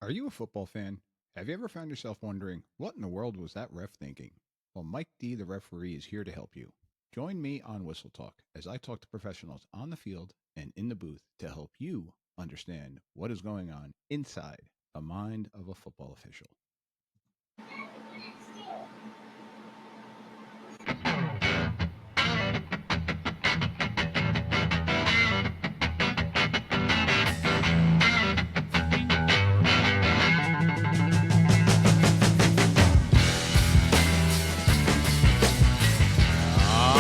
Are you a football fan? Have you ever found yourself wondering, what in the world was that ref thinking? Well, Mike D, the referee, is here to help you. Join me on Whistle Talk as I talk to professionals on the field and in the booth to help you understand what is going on inside the mind of a football official.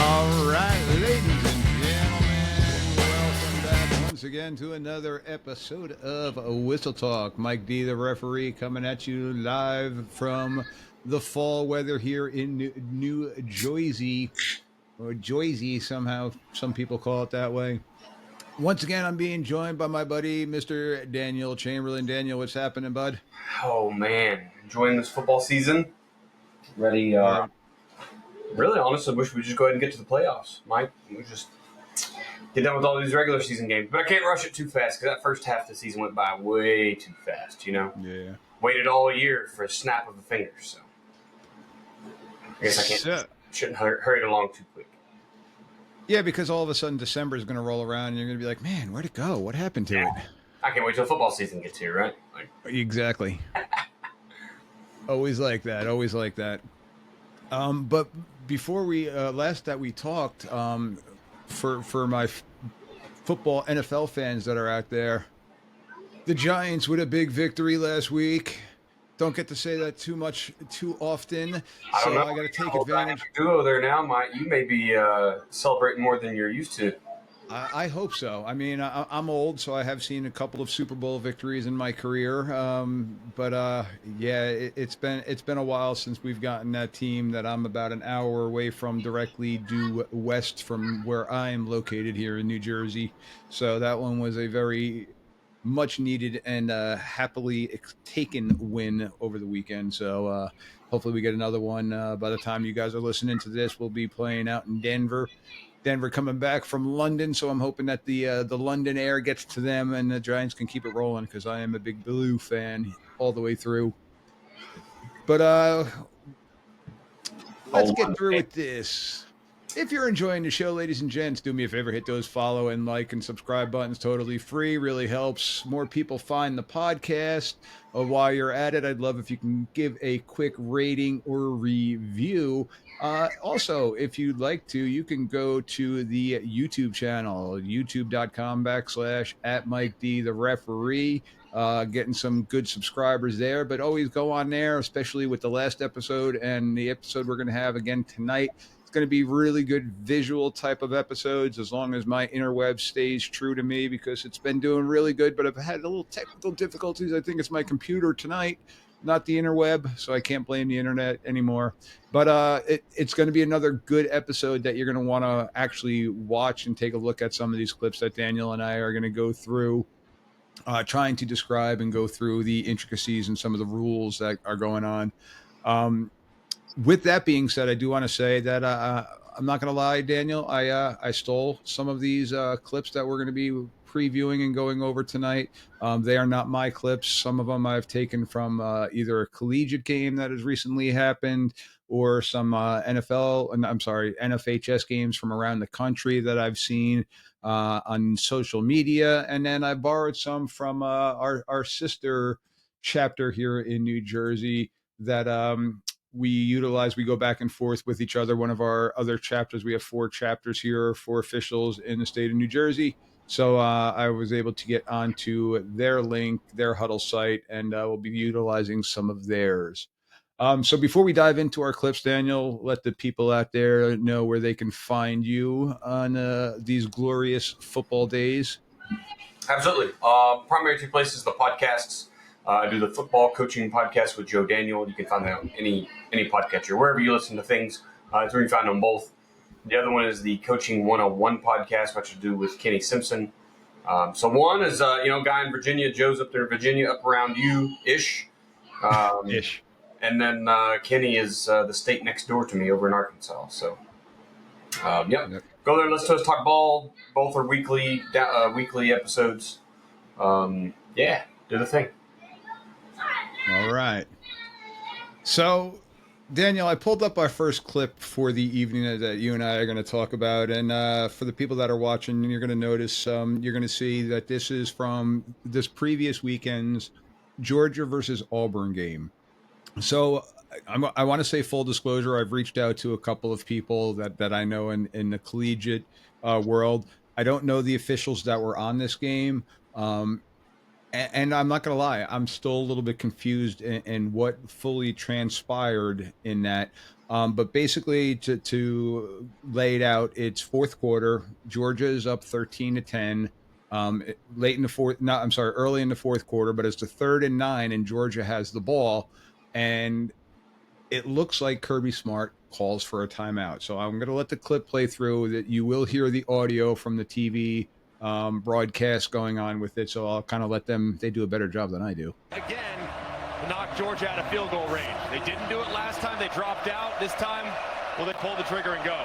All right, ladies and gentlemen, welcome back once again to another episode of Whistle Talk. Mike D, the referee, coming at you live from the fall weather here in New Jersey, or Jersey, somehow some people call it that way. Once again, I'm being joined by my buddy, Mr. Daniel Chamberlain. Daniel, what's happening, bud? Oh man, enjoying this football season. Ready? Really, honestly, wish we just go ahead and get to the playoffs, Mike. We just get done with all these regular season games, but I can't rush it too fast because that first half of the season went by way too fast. Yeah. Waited all year for a snap of a finger, so I guess I can't. Shouldn't hurry it along too quick. Yeah, because all of a sudden December is going to roll around and you're going to be like, man, where'd it go? What happened to it? I can't wait till football season gets here, right? Exactly. Always like that. Always like that. But before we last that we talked, for my football NFL fans that are out there, the Giants with a big victory last week. Don't get to say that too often, so I got to take advantage. Duo there now, Mike. You may be celebrating more than you're used to. I hope so. I mean, I'm old, so I have seen a couple of Super Bowl victories in my career. It's been a while since we've gotten that team that I'm about an hour away from, directly due west from where I am located here in New Jersey. So that one was a very much needed and happily taken win over the weekend. So hopefully we get another one. By the time you guys are listening to this, we'll be playing out in Denver. Denver coming back from London, so I'm hoping that the London air gets to them and the Giants can keep it rolling, because I am a big Blue fan all the way through. But let's get through with this. If you're enjoying the show, ladies and gents, do me a favor, hit those follow and like and subscribe buttons. Totally free, really helps more people find the podcast. While you're at it, I'd love if you can give a quick rating or review. Also, if you'd like to, you can go to the YouTube channel, youtube.com/at Mike D the referee. Getting some good subscribers there, but always go on there, especially with the last episode and the episode we're going to have again tonight. It's going to be really good visual type of episodes, as long as my interweb stays true to me, because it's been doing really good, but I've had a little technical difficulties. I think it's my computer tonight, not the interweb, so I can't blame the internet anymore. But it's going to be another good episode that you're going to want to actually watch and take a look at some of these clips that Daniel and I are going to go through, trying to describe and go through the intricacies and some of the rules that are going on. With that being said, I do want to say that I'm not going to lie, Daniel. I stole some of these clips that we're going to be previewing and going over tonight. They are not my clips. Some of them I've taken from either a collegiate game that has recently happened, or some NFHS games from around the country that I've seen on social media. And then I borrowed some from our sister chapter here in New Jersey that we utilize. We go back and forth with each other. One of our other chapters, we have 4 chapters here for officials in the state of New Jersey. So I was able to get onto their link, their huddle site, and we'll be utilizing some of theirs. So before we dive into our clips, Daniel, let the people out there know where they can find you on these glorious football days. Absolutely. Primary 2 places, the podcasts. I do the football coaching podcast with Joe Daniel. You can find that on any podcatcher, wherever you listen to things. It's where you find them both. The other one is the Coaching 101 podcast, which I do with Kenny Simpson. So one is, guy in Virginia. Joe's up there in Virginia, up around you-ish. Ish. And then Kenny is the state next door to me over in Arkansas. So, yep. Go there and listen to us talk ball. Both are weekly episodes. Do the thing. All right. So, Daniel, I pulled up our first clip for the evening that you and I are going to talk about. And for the people that are watching, you're going to notice, you're going to see that this is from this previous weekend's Georgia versus Auburn game. So, I want to say full disclosure, I've reached out to a couple of people that I know in the collegiate world. I don't know the officials that were on this game. Um, and I'm not going to lie, I'm still a little bit confused in what fully transpired in that. But basically, to lay it out, it's fourth quarter. Georgia is up 13-10. Late in the fourth, no, I'm sorry, early in the fourth quarter, but it's the 3rd and 9, and Georgia has the ball, and it looks like Kirby Smart calls for a timeout. So I'm going to let the clip play through. That you will hear the audio from the TV broadcast going on with it. So I'll kind of let them. They do a better job than I do. Again, knock Georgia out of field goal range. They didn't do it last time. They dropped out. This time, will they pull the trigger and go?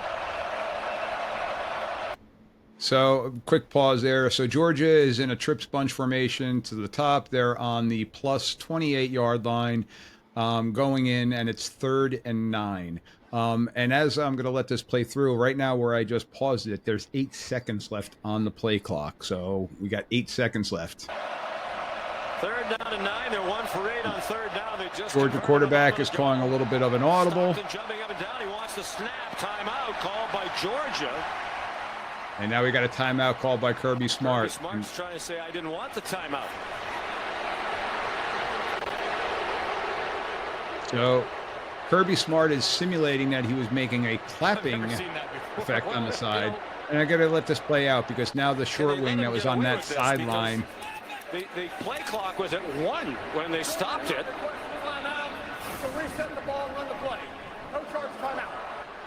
So quick pause there. So Georgia is in a trip sponge formation to the top. They're on the plus 28-yard line. Going in, and it's 3rd and 9. And as I'm going to let this play through right now, where I just paused it, there's 8 seconds left on the play clock. So we got 8 seconds left. 3rd down and 9. They're 1 for 8 on 3rd down. They just Georgia quarterback is calling a little bit of an audible. Jumping up and down. He wants the snap. Timeout called by Georgia. And now we got a timeout called by Kirby Smart. Kirby Smart's trying to say, I didn't want the timeout. So Kirby Smart is simulating that he was making a clapping effect on the side. And I got to let this play out because now the short wing that was on that sideline. The play clock was at 1 when they stopped it.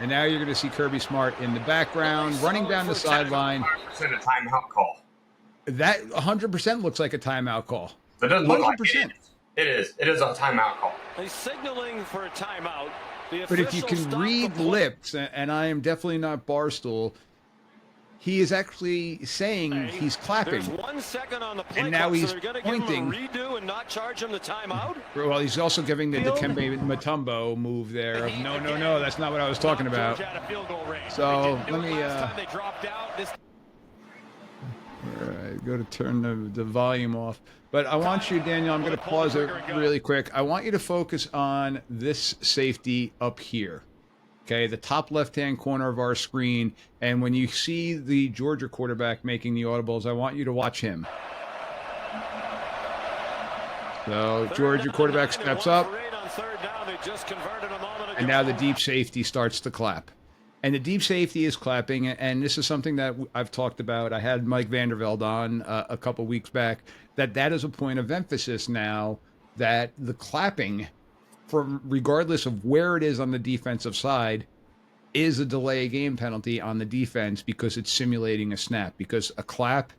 And now you're going to see Kirby Smart in the background, running down the sideline. 100% a timeout call. That 100% looks like a timeout call. That doesn't look like it. It is. It is a timeout call. He's signaling for a timeout. But if you can read lips, and I am definitely not Barstool, he is actually saying he's clapping. There's 1 second on the play and now clock, he's so they're pointing. give him a redo and not charge him the timeout. Well, he's also giving the Dikembe Mutombo move there of no, that's not what I was talking about. So let me. All right, go to turn the volume off. But I want you, Daniel, I'm going to pause it really quick. I want you to focus on this safety up here. Okay, the top left-hand corner of our screen. And when you see the Georgia quarterback making the audibles, I want you to watch him. So Georgia quarterback steps up. And now the deep safety starts to clap. And the deep safety is clapping, and this is something that I've talked about. I had Mike Vandervelde on a couple weeks back, that is a point of emphasis now, that the clapping, from regardless of where it is on the defensive side, is a delay game penalty on the defense because it's simulating a snap, because a clap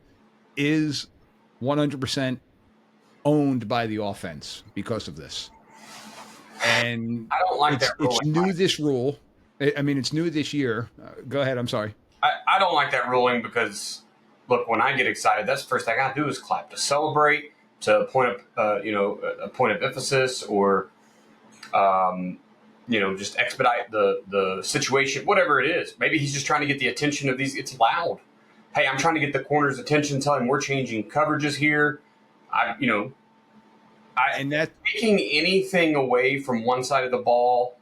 is 100% owned by the offense because of this. And I don't like that rule. It's new, this rule. I mean, it's new this year. Go ahead. I'm sorry. I don't like that ruling because, look, when I get excited, that's the first thing I do is clap to celebrate, to point up, a point of emphasis, or, just expedite the situation, whatever it is. Maybe he's just trying to get the attention of these. It's loud. Hey, I'm trying to get the corner's attention, tell him we're changing coverages here. And that's taking anything away from one side of the ball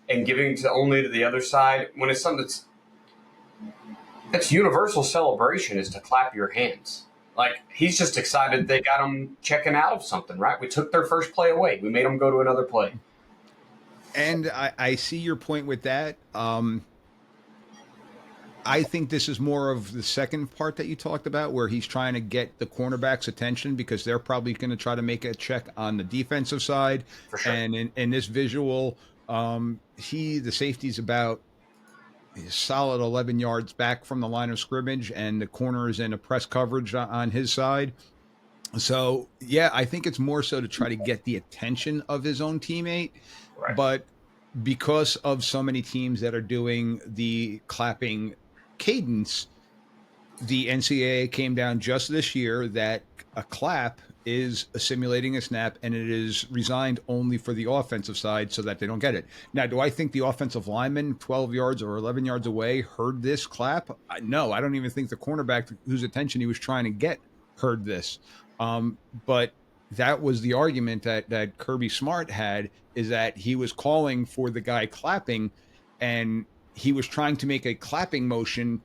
and giving it only to the other side, when it's something that's universal celebration, is to clap your hands. Like, he's just excited they got him checking out of something, right? We took their first play away. We made them go to another play. And I see your point with that. I think this is more of the second part that you talked about, where he's trying to get the cornerback's attention because they're probably going to try to make a check on the defensive side. For sure. And in this visual, the safety's about a solid 11 yards back from the line of scrimmage, and the corner is in a press coverage on his side. So, yeah, I think it's more so to try to get the attention of his own teammate. Right. But because of so many teams that are doing the clapping cadence, the NCAA came down just this year that a clap is simulating a snap, and it is resigned only for the offensive side so that they don't get it. Now, do I think the offensive lineman 12 yards or 11 yards away heard this clap? No, I don't even think the cornerback whose attention he was trying to get heard this. But that was the argument that Kirby Smart had, is that he was calling for the guy clapping, and he was trying to make a clapping motion,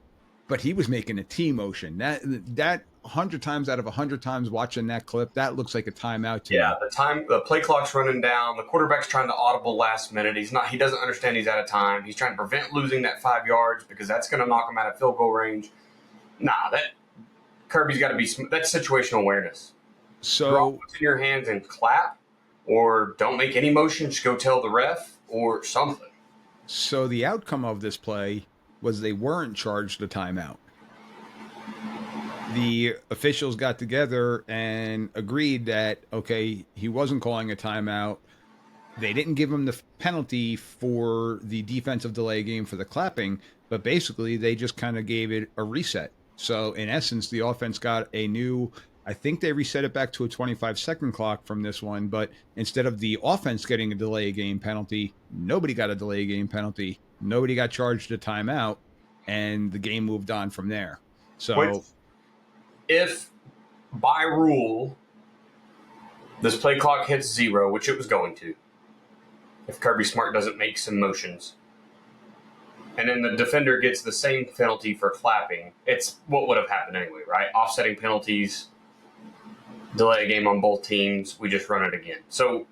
but he was making a T motion. That 100 times out of 100 times watching that clip, that looks like a timeout to me. Yeah, the play clock's running down. The quarterback's trying to audible last minute. He doesn't understand he's out of time. He's trying to prevent losing that 5 yards because that's going to knock him out of field goal range. Kirby's got to be. That's situational awareness. So drop what's in your hands and clap, or don't make any motion. Just go tell the ref or something. So the outcome of this play was they weren't charged a timeout. The officials got together and agreed that, okay, he wasn't calling a timeout. They didn't give him the penalty for the defensive delay game for the clapping, but basically they just kind of gave it a reset. So in essence, the offense got a new, I think they reset it back to a 25-second clock from this one, but instead of the offense getting a delay game penalty, nobody got a delay game penalty. Nobody got charged a timeout, and the game moved on from there. So if by rule this play clock hits 0, which it was going to, if Kirby Smart doesn't make some motions, and then the defender gets the same penalty for clapping, it's what would have happened anyway, right? Offsetting penalties, delay a game on both teams, we just run it again. So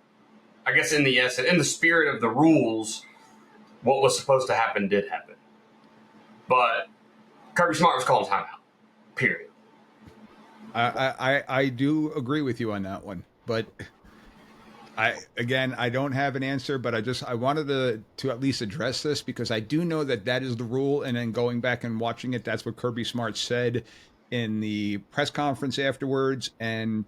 I guess in the spirit of the rules, what was supposed to happen did happen. But Kirby Smart was calling timeout, period. I do agree with you on that one, but I don't have an answer, but I wanted to at least address this because I do know that is the rule. And then going back and watching it, that's what Kirby Smart said in the press conference afterwards. And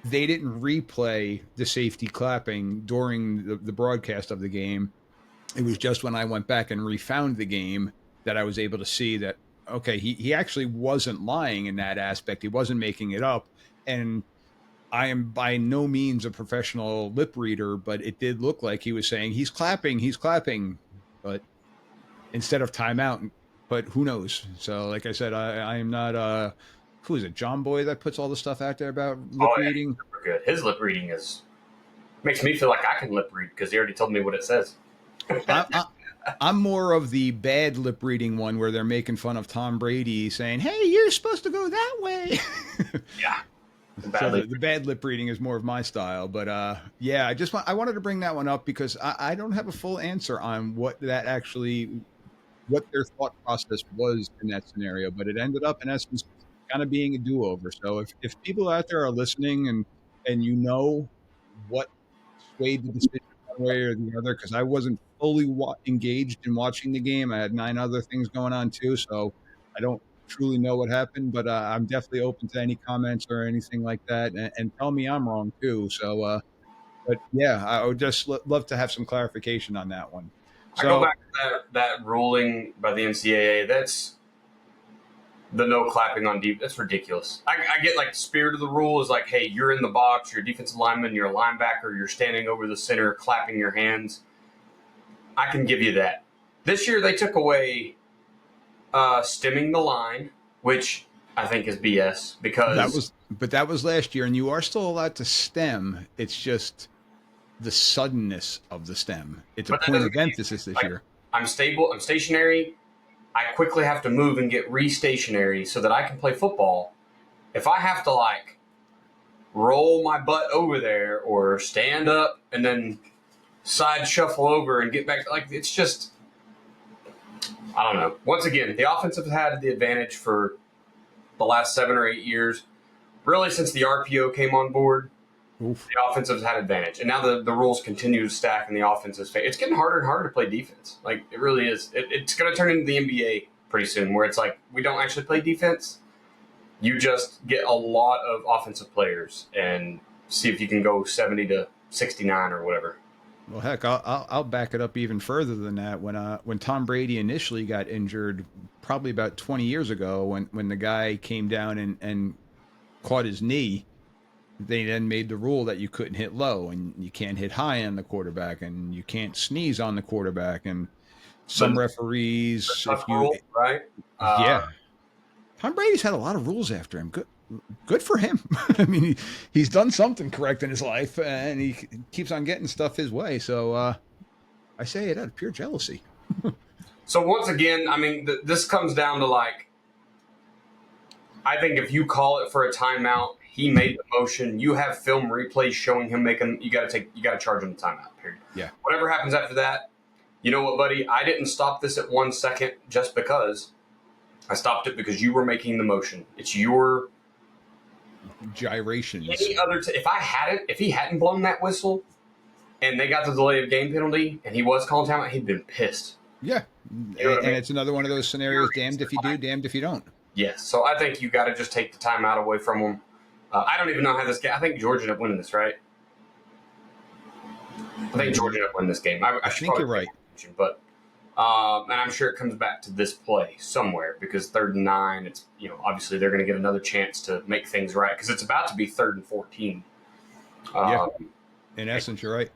they didn't replay the safety clapping during the broadcast of the game. It was just when I went back and refound the game that I was able to see that, okay, he actually wasn't lying in that aspect. He wasn't making it up. And I am by no means a professional lip reader, but it did look like he was saying he's clapping, but instead of timeout. But who knows? So, like I said, I am not who is it? John Boy that puts all the stuff out there about lip reading. Super good. His lip reading makes me feel like I can lip read because he already told me what it says. I'm more of the bad lip reading one where they're making fun of Tom Brady saying, "Hey, you're supposed to go that way." Yeah. The bad lip reading is more of my style, but yeah, I wanted to bring that one up because I don't have a full answer on what their thought process was in that scenario, but it ended up in essence kind of being a do-over. So if people out there are listening and you know what swayed the decision one way or the other, because I wasn't fully engaged in watching the game, I had 9 other things going on too, so I don't truly know what happened, but I'm definitely open to any comments or anything like that, and tell me I'm wrong too. So, but yeah, I would just love to have some clarification on that one. So, I go back to that ruling by the NCAA. That's the no clapping on deep. That's ridiculous. I get like the spirit of the rule is like, hey, you're in the box, you're a defensive lineman, you're a linebacker, you're standing over the center, clapping your hands. I can give you that. This year they took away stemming the line, which I think is BS because that was last year, and you are still allowed to stem. It's just the suddenness of the stem. It's a point of emphasis this year. I'm stable. I'm stationary. I quickly have to move and get re-stationary so that I can play football. If I have to like roll my butt over there or stand up and then side shuffle over and get back, like it's just, I don't know. Once again, the offense has had the advantage for the last 7 or 8 years. Really, since the RPO came on board, Oof. the offense has had advantage. And now the rules continue to stack in the offense's favor. It's getting harder and harder to play defense. Like, it really is. It's going to turn into the NBA pretty soon, where it's like, we don't actually play defense. You just get a lot of offensive players and see if you can go 70 to 69 or whatever. Well, heck, I'll back it up even further than that. When Tom Brady initially got injured, probably about 20 years ago, when the guy came down and caught his knee, they then made the rule that you couldn't hit low and you can't hit high on the quarterback and you can't sneeze on the quarterback. And some But referees, if tough you, rule, right? yeah, Tom Brady's had a lot of rules after him. Good for him. I mean, he's done something correct in his life and he keeps on getting stuff his way. So I say it out of pure jealousy. So once again, I mean, this comes down to like, I think if you call it for a timeout, he made the motion. You have film replays showing him making. You got to charge him the timeout. Period. Yeah. Whatever happens after that, you know what, buddy? I didn't stop this at 1 second just because. I stopped it because you were making the motion. It's your gyrations. Any other if he hadn't blown that whistle, and they got the delay of game penalty, and he was calling timeout, he'd been pissed. Yeah, you know and it's another one of those scenarios: damned if you do, damned if you don't. Yes, so I think you got to just take the timeout away from him. I don't even know how this game. I think Georgia ended up winning this, right? I think Georgia ended up winning this game. I think you're right, but and I'm sure it comes back to this play somewhere because 3rd and 9. It's obviously they're going to get another chance to make things right because it's about to be 3rd and 14. Yeah, in essence, you're right.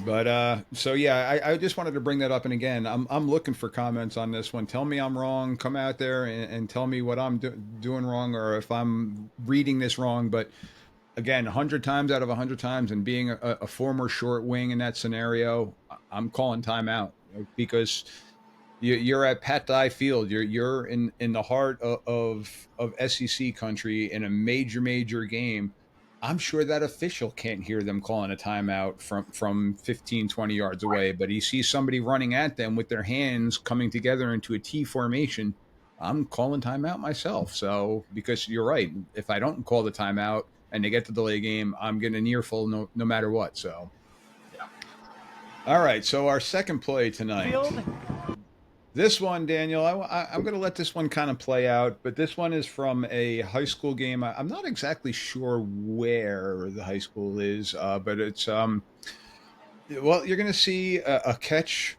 But so yeah, I just wanted to bring that up, and again, I'm looking for comments on this one. Tell me I'm wrong. Come out there and tell me what I'm doing wrong, or if I'm reading this wrong. But again, 100 times out of 100 times, and being a former short wing in that scenario, I'm calling timeout because you're at Pat Dye Field. You're in the heart of SEC country in a major game. I'm sure that official can't hear them calling a timeout from 15, 20 yards away, but he sees somebody running at them with their hands coming together into a T formation. I'm calling timeout myself. So, because you're right, if I don't call the timeout and they get the delay game, I'm getting an earful no matter what. So, yeah. All right. So our second play tonight. This one, Daniel, I'm going to let this one kind of play out, but this one is from a high school game. I'm not exactly sure where the high school is, but it's, well, you're going to see a catch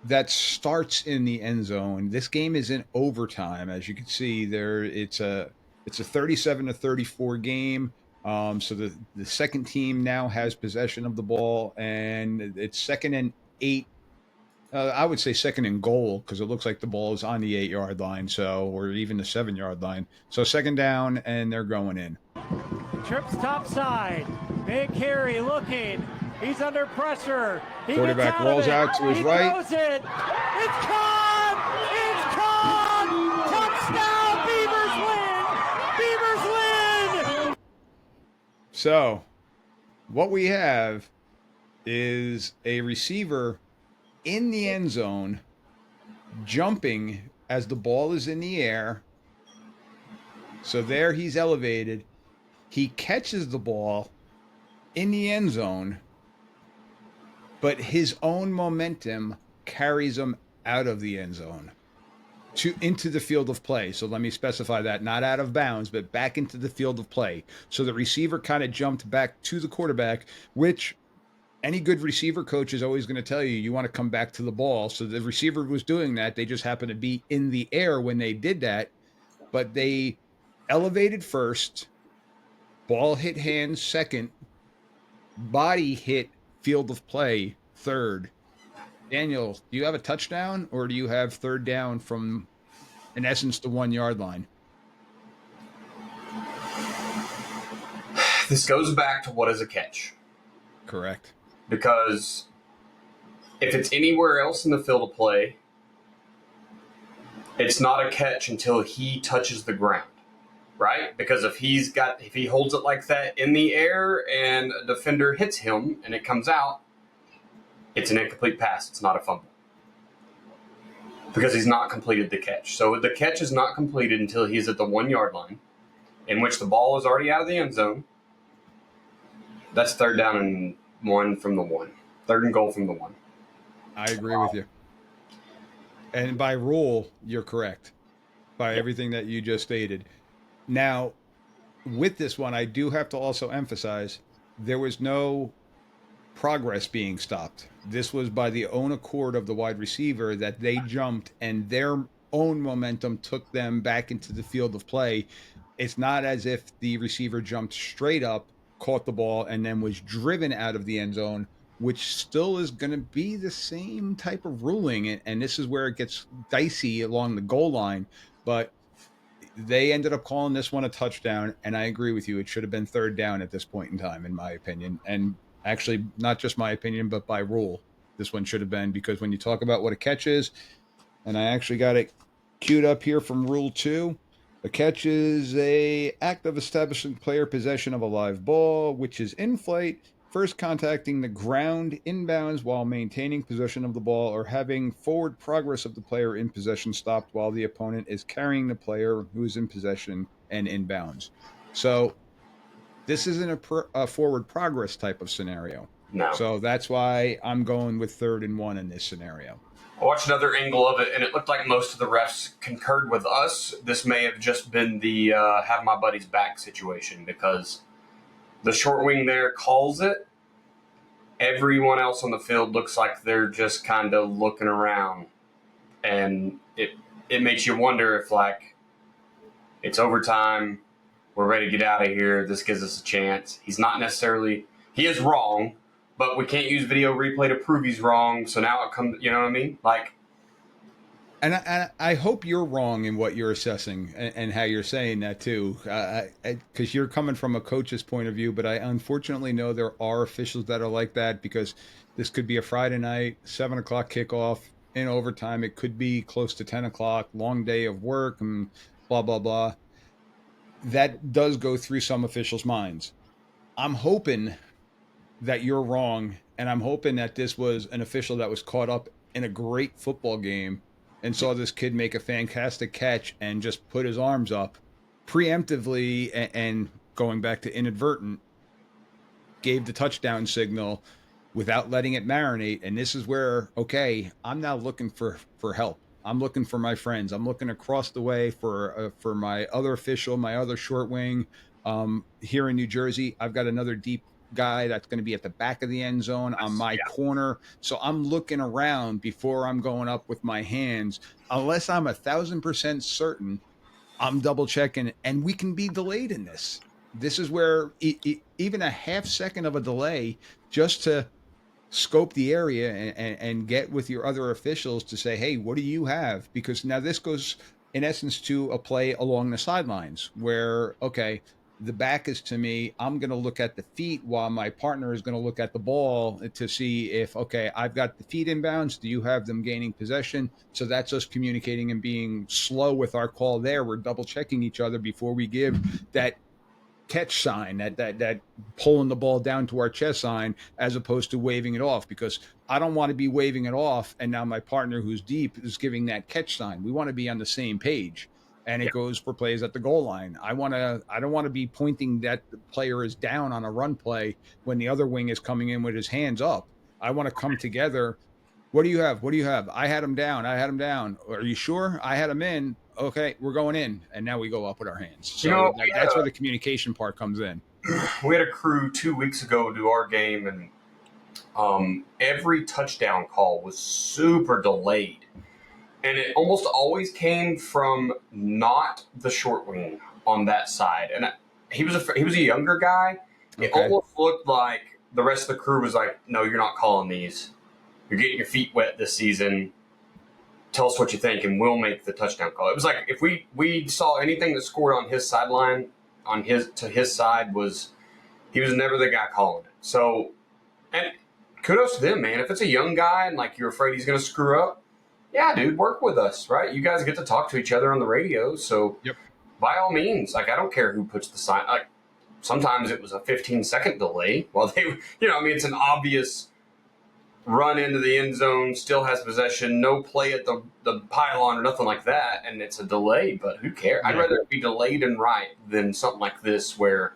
that starts in the end zone. This game is in overtime. As you can see there, it's a 37-34 game. So the second team now has possession of the ball, and it's 2nd and 8. I would say 2nd and goal because it looks like the ball is on the 8-yard line, or even the 7-yard line. So 2nd down, and they're going in. Trips top side. Big carry looking. He's under pressure. Quarterback rolls out to his right. Throws it. It's caught! It's caught! Touchdown! Beavers win! So what we have is a receiver in the end zone, jumping as the ball is in the air. So there he's elevated. He catches the ball in the end zone, but his own momentum carries him out of the end zone into the field of play. So let me specify that, not out of bounds, but back into the field of play. So the receiver kind of jumped back to the quarterback, which any good receiver coach is always going to tell you want to come back to the ball. So the receiver was doing that. They just happened to be in the air when they did that, but they elevated first, ball hit hands second, body hit field of play third. Daniel, do you have a touchdown, or do you have 3rd down from, in essence, the 1-yard line? This goes back to what is a catch. Correct. Because if it's anywhere else in the field of play, it's not a catch until he touches the ground, right? Because if he holds it like that in the air and a defender hits him and it comes out, it's an incomplete pass. It's not a fumble. Because he's not completed the catch. So the catch is not completed until he's at the 1-yard line, in which the ball is already out of the end zone. That's 3rd down and 1 from the 1. 3rd and goal from the 1. I agree with you. And by rule, you're correct. By everything that you just stated. Now, with this one, I do have to also emphasize there was no progress being stopped. This was by the own accord of the wide receiver that they jumped, and their own momentum took them back into the field of play. it's not as if the receiver jumped straight up, caught the ball, and then was driven out of the end zone, which still is going to be the same type of ruling. And this is where it gets dicey along the goal line. But they ended up calling this one a touchdown. And I agree with you. It should have been third down at this point in time, in my opinion. And actually, not just my opinion, but by rule, this one should have been, because when you talk about what a catch is, and I actually got it queued up here from Rule 2. A catch is a act of establishing player possession of a live ball, which is in flight, first contacting the ground inbounds while maintaining possession of the ball, or having forward progress of the player in possession stopped while the opponent is carrying the player who is in possession and inbounds. So this isn't a forward progress type of scenario. No. So that's why I'm going with 3rd and 1 in this scenario. I watched another angle of it, and it looked like most of the refs concurred with us. This may have just been the have my buddy's back situation, because the short wing there calls it. Everyone else on the field looks like they're just kind of looking around. And it makes you wonder if, like, it's overtime, we're ready to get out of here, this gives us a chance. He is wrong, but we can't use video replay to prove he's wrong. So now it comes, you know what I mean? Like, and I hope you're wrong in what you're assessing and how you're saying that too, because you're coming from a coach's point of view. But I unfortunately know there are officials that are like that, because this could be a Friday night, 7 o'clock kickoff in overtime. It could be close to 10 o'clock, long day of work and blah, blah, blah. That does go through some officials' minds. I'm hoping that you're wrong, and I'm hoping that this was an official that was caught up in a great football game and saw this kid make a fantastic catch and just put his arms up preemptively, and going back to inadvertent, gave the touchdown signal without letting it marinate. And this is where, okay, I'm now looking for help. I'm looking for my friends. I'm looking across the way for my other official, my other short wing. Here in New Jersey, I've got another deep guy that's going to be at the back of the end zone on my corner. So I'm looking around before I'm going up with my hands. Unless I'm 1,000% certain, I'm double checking, and we can be delayed in this. This is where even a half second of a delay just to scope the area and get with your other officials to say, hey, what do you have? Because now this goes in essence to a play along the sidelines where, okay, the back is to me, I'm going to look at the feet while my partner is going to look at the ball to see if, okay, I've got the feet inbounds. Do you have them gaining possession? So that's us communicating and being slow with our call there. We're double checking each other before we give that catch sign, that pulling the ball down to our chest sign, as opposed to waving it off, because I don't want to be waving it off and now my partner who's deep is giving that catch sign. We want to be on the same page. And it goes for plays at the goal line. I don't want to be pointing that the player is down on a run play when the other wing is coming in with his hands up. I want to come together. What do you have? What do you have? I had him down. Are you sure? I had him in. Okay, we're going in. And now we go up with our hands. So that's where the communication part comes in. We had a crew 2 weeks ago do our game, and every touchdown call was super delayed. And it almost always came from not the short wing on that side. And he was a younger guy. It almost looked like the rest of the crew was like, no, you're not calling these. You're getting your feet wet this season. Tell us what you think, and we'll make the touchdown call. It was like if we saw anything that scored on his sideline, to his side, he was never the guy calling it. So, and kudos to them, man. If it's a young guy and like you're afraid he's going to screw up, yeah, dude, work with us, right? You guys get to talk to each other on the radio, so by all means, like, I don't care who puts the sign. Like, sometimes it was a 15-second delay while they, it's an obvious run into the end zone, still has possession, no play at the pylon or nothing like that, and it's a delay, but who cares? I'd rather it be delayed and right than something like this where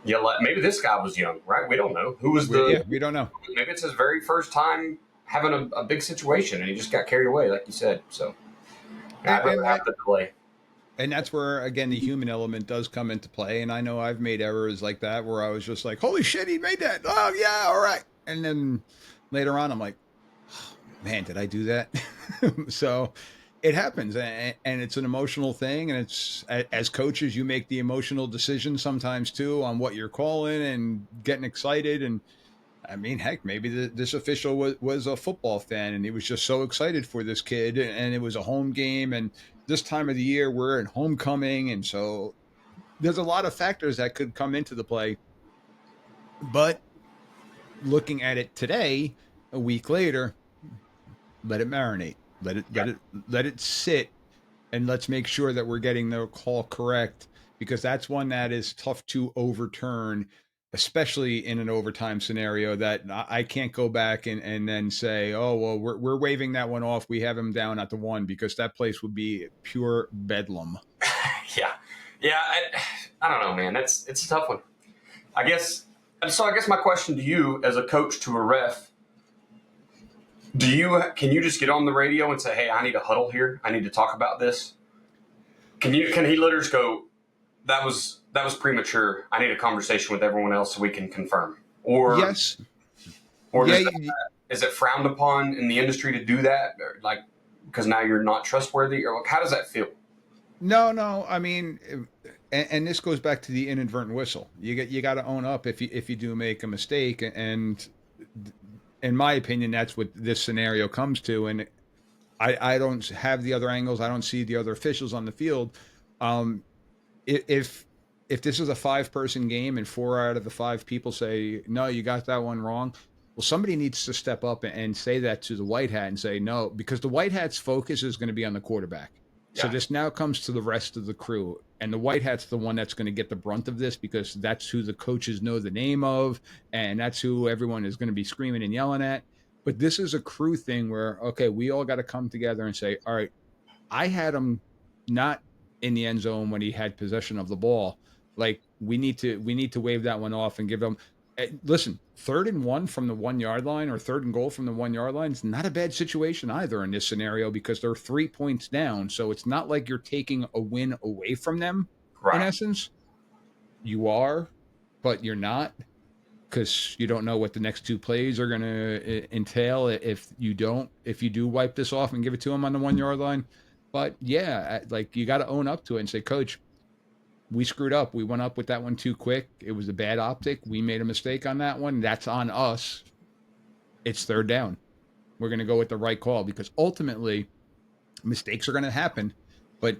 maybe this guy was young, right? We don't know. Who was we don't know. Maybe it's his very first time having a big situation, and he just got carried away, like you said. So I'd rather have the delay. And that's where, again, the human element does come into play. And I know I've made errors like that where I was just like, holy shit, he made that. Oh, yeah, all right. And then later on, I'm like, oh, man, did I do that? So It happens, and it's an emotional thing, and it's as coaches, you make the emotional decision sometimes too on what you're calling and getting excited. And I mean, heck, maybe this official was a football fan, and he was just so excited for this kid, and it was a home game, and this time of the year we're in homecoming, and so there's a lot of factors that could come into the play. But looking at it today, a week later, let it marinate, let it sit, and let's make sure that we're getting the call correct, because that's one that is tough to overturn, especially in an overtime scenario that I can't go back and then say, oh, well, we're waving that one off. We have him down at the one, because that place would be pure bedlam. Yeah. Yeah. I don't know, man. It's a tough one. I guess my question to you as a coach to a ref, can you just get on the radio and say, hey, I need a huddle here. I need to talk about this. Can he literally just go, that was premature. I need a conversation with everyone else so we can confirm? Or yes. Or is it frowned upon in the industry to do that? Or like, because now you're not trustworthy? Or like, how does that feel? No. I mean, and this goes back to the inadvertent whistle. You got to own up if you do make a mistake, and in my opinion, that's what this scenario comes to. And I don't have the other angles. I don't see the other officials on the field. If this is a 5-person game and 4 out of the 5 people say, no, you got that one wrong, well, somebody needs to step up and say that to the white hat and say no, because the white hat's focus is going to be on the quarterback. Yeah. So this now comes to the rest of the crew, and the white hat's the one that's going to get the brunt of this, because that's who the coaches know the name of, and that's who everyone is going to be screaming and yelling at. But this is a crew thing where, okay, we all got to come together and say, all right, I had him not in the end zone when he had possession of the ball. Like, we need to wave that one off and give him, listen, 3rd and 1 from the 1 yard line, or 3rd and goal from the 1 yard line is not a bad situation either in this scenario, because they're 3 points down. So it's not like you're taking a win away from them. Right. In essence, you are, but you're not, because you don't know what the next 2 plays are going to entail if you do wipe this off and give it to them on the 1 yard line. But yeah, like, you got to own up to it and say, coach, we screwed up. We went up with that one too quick. It was a bad optic. We made a mistake on that one. That's on us. It's 3rd down. We're going to go with the right call, because ultimately mistakes are going to happen. But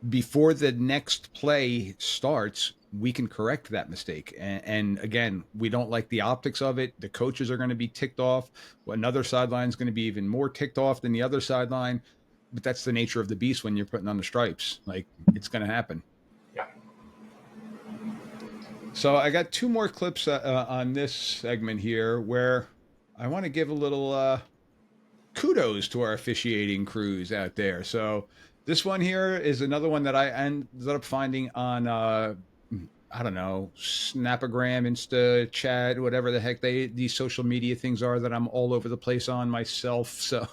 before the next play starts, we can correct that mistake. And again, we don't like the optics of it. The coaches are going to be ticked off. Another sideline is going to be even more ticked off than the other sideline. But that's the nature of the beast when you're putting on the stripes. Like, it's going to happen. Yeah. So I got 2 more clips on this segment here where I want to give a little kudos to our officiating crews out there. So this one here is another one that I ended up finding on, I don't know, Snapagram, Insta, Chat, whatever the heck these social media things are that I'm all over the place on myself. So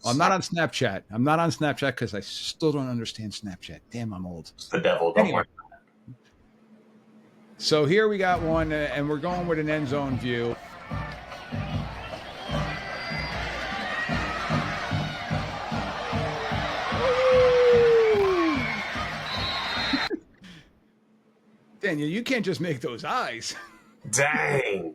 I'm not on Snapchat. I'm not on Snapchat because I still don't understand Snapchat. Damn, I'm old. It's the devil. Don't worry. So here we got one, and we're going with an end zone view. Daniel, you can't just make those eyes. Dang.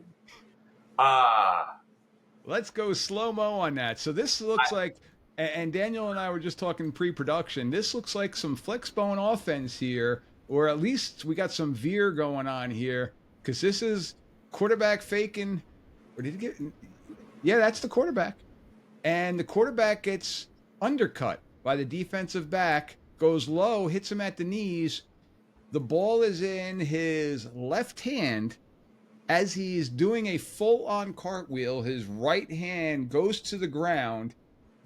Let's go slow-mo on that. So this looks like, and Daniel and I were just talking pre-production, this looks like some flex-bone offense here, or at least we got some veer going on here, because this is quarterback faking. Or did he get? Yeah, that's the quarterback. And the quarterback gets undercut by the defensive back, goes low, hits him at the knees. The ball is in his left hand. As he's doing a full-on cartwheel, his right hand goes to the ground.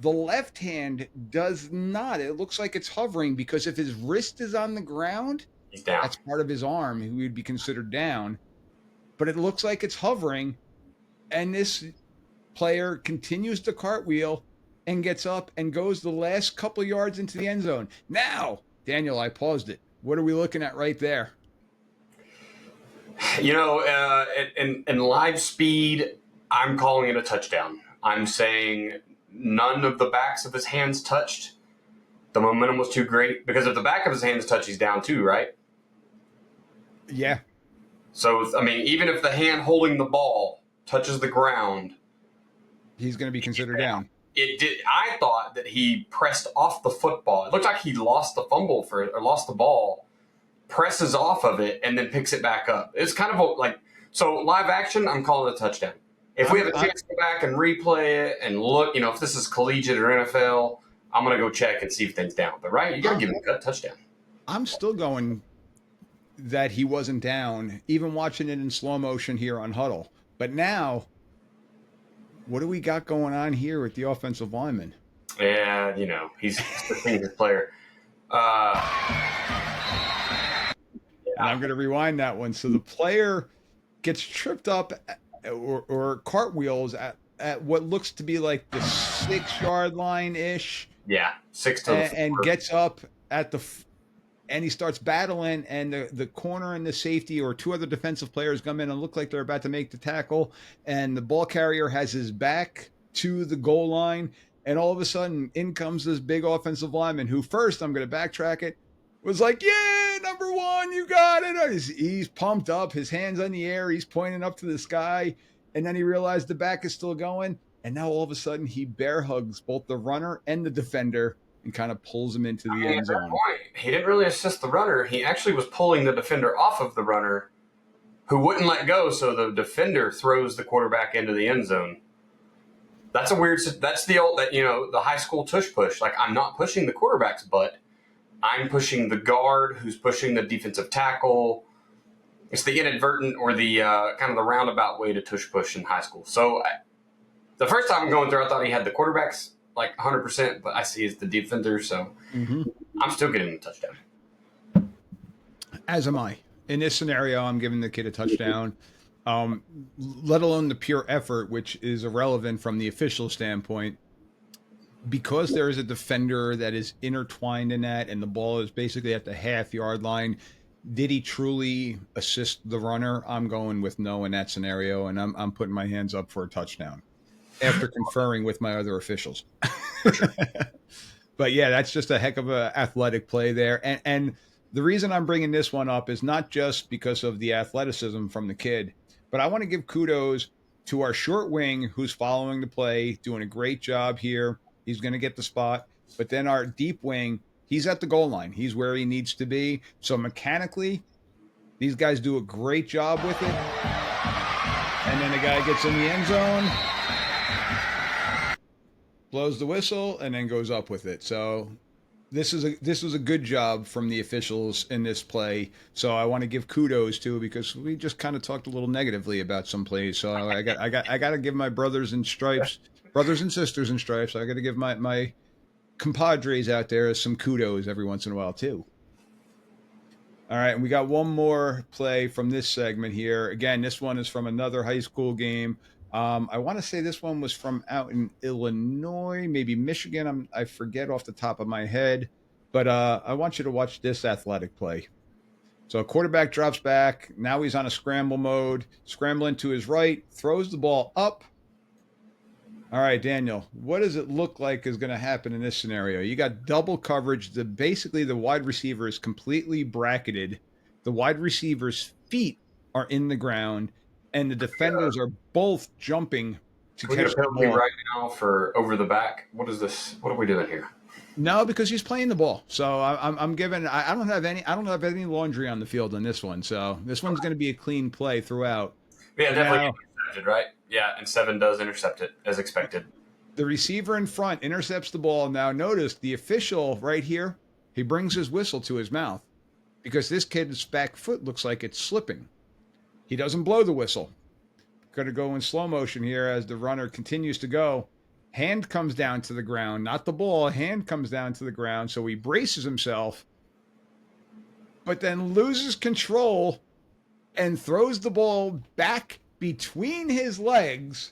The left hand does not. It looks like it's hovering, because if his wrist is on the ground, he's down. That's part of his arm. He would be considered down. But it looks like it's hovering. And this player continues to cartwheel and gets up and goes the last couple yards into the end zone. Now, Daniel, I paused it. What are we looking at right there? You know, in live speed, I'm calling it a touchdown. I'm saying none of the backs of his hands touched, the momentum was too great? Because if the back of his hands touch, he's down too, right? Yeah. So, I mean, even if the hand holding the ball touches the ground, he's going to be considered down. It did. I thought that he pressed off the football. It looked like he lost the fumble or lost the ball, presses off of it, and then picks it back up. It's kind of like, so live action, I'm calling it a touchdown. If we have a chance to go back and replay it and look, if this is collegiate or NFL, I'm going to go check and see if things down. But right, you got to give him a touchdown. I'm still going that he wasn't down, even watching it in slow motion here on Huddle. But now, what do we got going on here with the offensive lineman? Yeah, he's the senior player. And I'm going to rewind that one. So the player gets tripped up or cartwheels at what looks to be like the 6-yard line-ish. Yeah, 6 to and gets up at and he starts battling, and the corner and the safety or two other defensive players come in and look like they're about to make the tackle, and the ball carrier has his back to the goal line, and all of a sudden in comes this big offensive lineman who, first, I'm going to backtrack it, was like, yeah, number 1, you got it. He's pumped up, his hands on the air, he's pointing up to the sky, and then he realized the back is still going, and now all of a sudden he bear hugs both the runner and the defender and kind of pulls him into the end zone. He didn't really assist the runner. He actually was pulling the defender off of the runner, who wouldn't let go, so the defender throws the quarterback into the end zone. That's a weird. That's the old the high school tush push. Like, I'm not pushing the quarterback's butt. I'm pushing the guard, who's pushing the defensive tackle. It's the inadvertent or the kind of the roundabout way to tush push in high school. So the first time I'm going through, I thought he had the quarterbacks like 100%, but I see it's the defender, so I'm still getting a touchdown. As am I. In this scenario, I'm giving the kid a touchdown, let alone the pure effort, which is irrelevant from the official standpoint. Because there is a defender that is intertwined in that, and the ball is basically at the half-yard line, did he truly assist the runner? I'm going with no in that scenario, and I'm putting my hands up for a touchdown after conferring with my other officials. But yeah, that's just a heck of an athletic play there. And the reason I'm bringing this one up is not just because of the athleticism from the kid, but I want to give kudos to our short wing who's following the play, doing a great job here. He's going to get the spot. But then our deep wing, he's at the goal line. He's where he needs to be. So mechanically, these guys do a great job with it. And then the guy gets in the end zone, blows the whistle, and then goes up with it. So this was a good job from the officials in this play. So I want to give kudos to, because we just kind of talked a little negatively about some plays. So I got to give my brothers and sisters in stripes. I got to give my compadres out there some kudos every once in a while too. All right, and we got one more play from this segment here. Again, this one is from another high school game. I want to say this one was from out in Illinois, maybe Michigan. I forget off the top of my head, but I want you to watch this athletic play. So a quarterback drops back. Now he's on a scramble mode, scrambling to his right, throws the ball up. All right, Daniel, what does it look like is going to happen in this scenario? You got double coverage. Basically, the wide receiver is completely bracketed. The wide receiver's feet are in the ground, and the defenders are both jumping to catch the ball. Right now for over the back. What is this? What are we doing here? No, because he's playing the ball. So I'm giving. I don't have any laundry on the field on this one. So this one's going to be a clean play throughout. Yeah, definitely intercepted, right? Yeah, and 7 does intercept it as expected. The receiver in front intercepts the ball. Now notice the official right here. He brings his whistle to his mouth because this kid's back foot looks like it's slipping. He doesn't blow the whistle. Going to go in slow motion here as the runner continues to go. Hand comes down to the ground, not the ball. Hand comes down to the ground, so he braces himself, but then loses control and throws the ball back between his legs.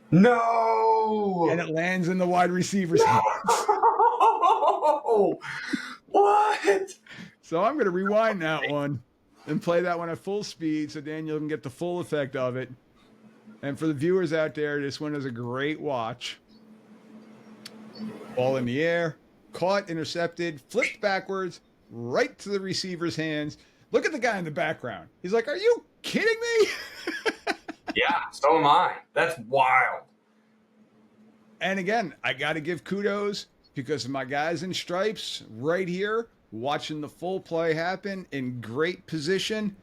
No! And it lands in the wide receiver's hand. What? So I'm going to rewind that one and play that one at full speed so Daniel can get the full effect of it. And for the viewers out there, this one is a great watch. Ball in the air, caught, intercepted, flipped backwards, right to the receiver's hands. Look at the guy in the background. He's like, "Are you kidding me?" Yeah, so am I. That's wild. And again, I got to give kudos because my guys in stripes right here watching the full play happen in great position.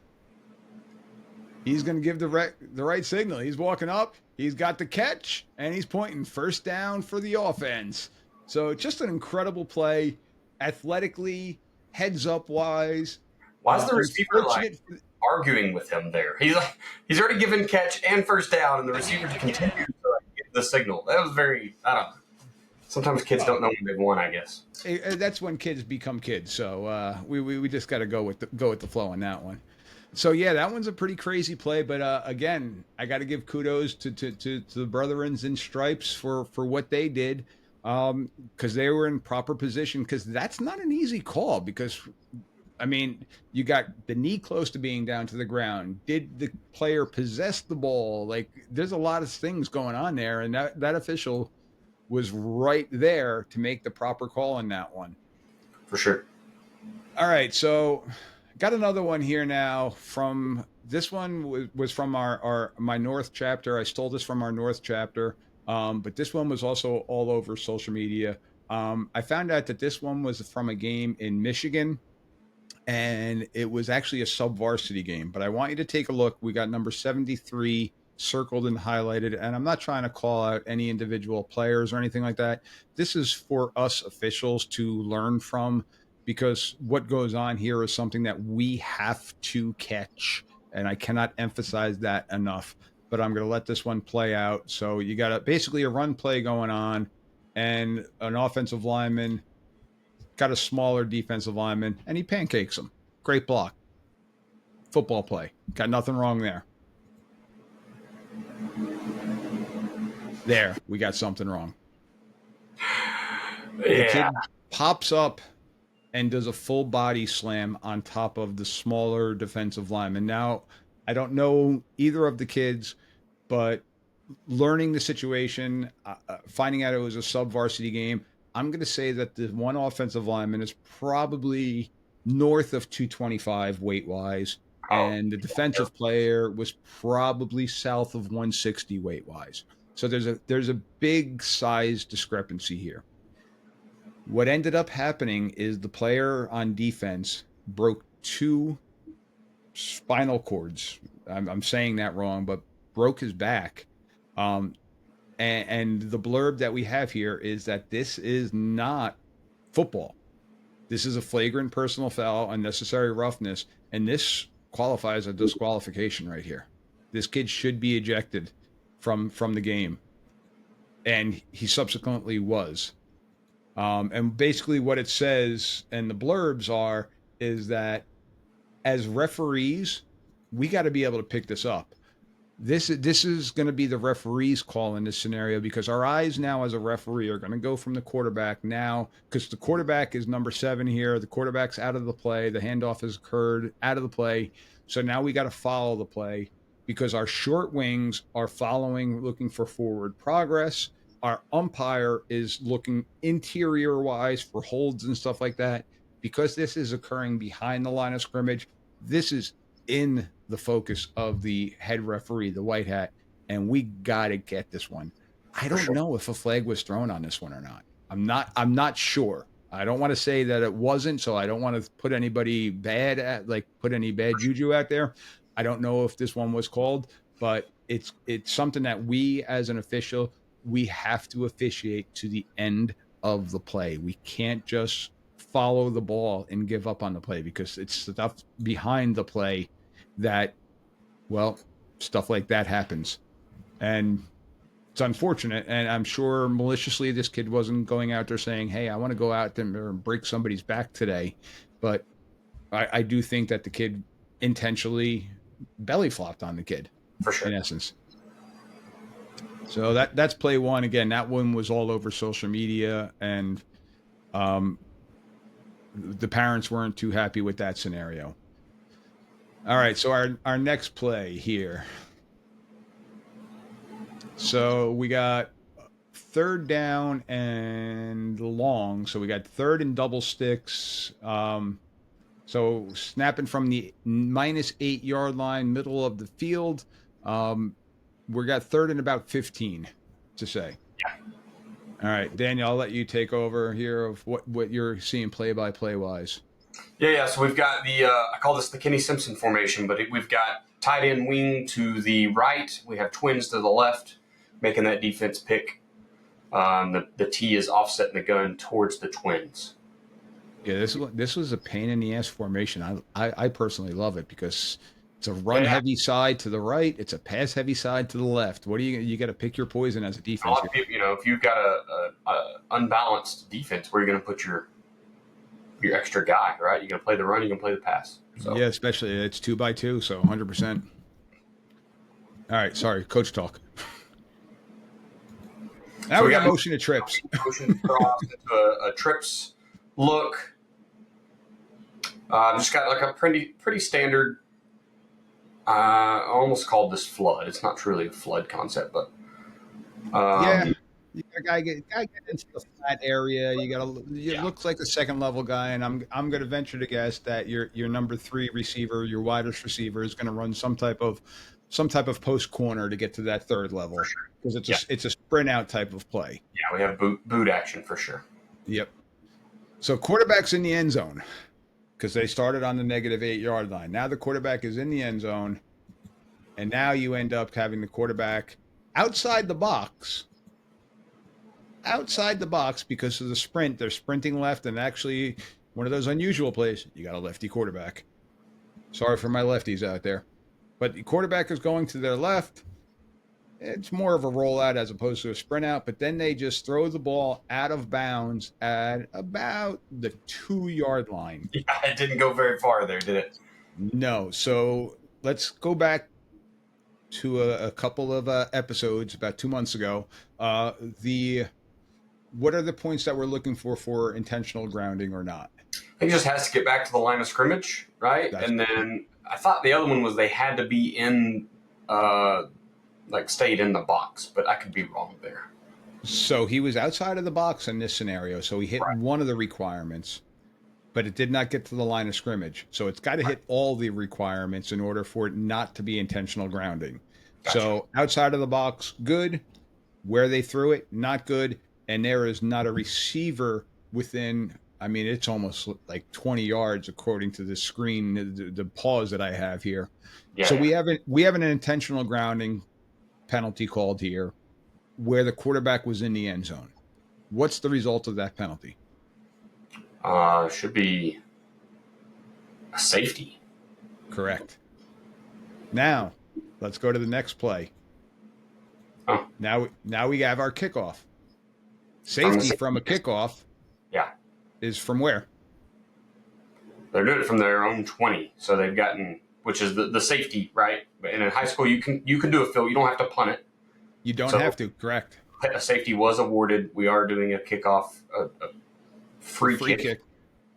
He's going to give the right signal. He's walking up, he's got the catch, and he's pointing first down for the offense. So just an incredible play, athletically, heads up wise. Why is the receiver arguing with him there? He's already given catch and first down, and the receiver continues to give the signal. That was very, I don't know. Sometimes kids don't know when they've won, I guess. That's when kids become kids. So we just got to go with the flow on that one. So yeah, that one's a pretty crazy play. But again, I got to give kudos to the brethrens in stripes for what they did, because they were in proper position. Because that's not an easy call. Because I mean, you got the knee close to being down to the ground. Did the player possess the ball? Like, there's a lot of things going on there, and that official was right there to make the proper call on that one. For sure. All right, so got another one here now. From this one was from my North chapter. I stole this from our North chapter, but this one was also all over social media. I found out that this one was from a game in Michigan, and it was actually a sub-varsity game. But I want you to take a look. We got number 73 circled and highlighted, and I'm not trying to call out any individual players or anything like that. This is for us officials to learn from, because what goes on here is something that we have to catch, and I cannot emphasize that enough. But I'm going to let this one play out. So you got basically a run play going on, and an offensive lineman got a smaller defensive lineman, and he pancakes him. Great block. Football play. Got nothing wrong there. There, we got something wrong. Yeah. The kid pops up and does a full body slam on top of the smaller defensive lineman. Now, I don't know either of the kids, but learning the situation, finding out it was a sub-varsity game, I'm going to say that the one offensive lineman is probably north of 225 weight-wise, and the defensive player was probably south of 160 weight-wise. So there's a big size discrepancy here. What ended up happening is the player on defense broke 2 spinal cords. I'm saying that wrong, but broke his back. And the blurb that we have here is that this is not football. This is a flagrant personal foul, unnecessary roughness, and this qualifies a disqualification right here. This kid should be ejected from the game, and he subsequently was. And basically what it says, and the blurbs is that as referees, we got to be able to pick this up. This is going to be the referee's call in this scenario, because our eyes now as a referee are going to go from the quarterback now, because the quarterback is number 7 here. The quarterback's out of the play. The handoff has occurred out of the play. So now we got to follow the play, because our short wings are looking for forward progress. Our umpire is looking interior wise for holds and stuff like that. Because this is occurring behind the line of scrimmage, this is in the focus of the head referee, the white hat, and we got to get this one. I don't know if a flag was thrown on this one or not. I'm not sure. I don't want to say that it wasn't, so I don't want to put anybody put any bad juju out there. I don't know if this one was called, but it's something that we as an official, we have to officiate to the end of the play. We can't just follow the ball and give up on the play, because it's stuff behind the play that, well, stuff like that happens. And it's unfortunate. And I'm sure maliciously this kid wasn't going out there saying, hey, I want to go out there and break somebody's back today. But I do think that the kid intentionally belly flopped on the kid, for sure, in essence. So that's play one. Again, that one was all over social media, and the parents weren't too happy with that scenario. All right, so our next play here. So we got third down and long. So we got third and double sticks. So snapping from the -8 yard line, middle of the field. We got third and about 15 to say. All right, Daniel, I'll let you take over here of what you're seeing play-by-play wise. Yeah. So we've got I call this the Kenny Simpson formation, but we've got tight end wing to the right. We have twins to the left, making that defense pick. The T is offsetting the gun towards the twins. Yeah, this was a pain in the ass formation. I personally love it because it's a run heavy side to the right, it's a pass heavy side to the left. What do you got to pick your poison as a defense? A lot of people, if you've got a unbalanced defense, where are you going to put your extra guy, right? You're going to play the run, you're going to play the pass. So. Yeah, especially it's 2x2, so 100%. All right, sorry, coach talk. Now so we got motion to trips. Motion cross into a trips look. Just got like a pretty standard. I almost called this flood. It's not truly a flood concept, but yeah, you got a guy get into the flat area. You got it looks like a second level guy, and I'm going to venture to guess that your number 3 receiver, your widest receiver, is going to run some type of post corner to get to that third level because it's a sprint out type of play. Yeah, we have boot action for sure. Yep. So quarterback's in the end zone because they started on the -8 yard line. Now the quarterback is in the end zone, and now you end up having the quarterback outside the box because of the sprint. They're sprinting left, and actually one of those unusual plays, you got a lefty quarterback. Sorry for my lefties out there. But the quarterback is going to their left. It's more of a rollout as opposed to a sprint out, but then they just throw the ball out of bounds at about the 2 yard line. Yeah, it didn't go very far there, did it? No. So let's go back to a couple of episodes about 2 months ago. What are the points that we're looking for intentional grounding or not? I think it just has to get back to the line of scrimmage, right? Then I thought the other one was they had to be in, stayed in the box, but I could be wrong there. So he was outside of the box in this scenario, so he hit one of the requirements, but it did not get to the line of scrimmage. So it's got to hit all the requirements in order for it not to be intentional grounding. Gotcha. So outside of the box, good. Where they threw it, not good. And there is not a receiver within, it's almost like 20 yards according to the screen, the pause that I have here. Yeah. So we have an intentional grounding penalty called here where the quarterback was in the end zone. What's the result of that penalty? Should be a safety. Correct. Now, let's go to the next play. Oh. Now we have our kickoff. Safety from a kickoff. Yeah. Is from where? They're doing it from their own 20. So they've gotten, which is the safety, right? But in high school, you can do a field. You don't have to punt it. You don't have to, correct. A safety was awarded. We are doing a kickoff, a free kick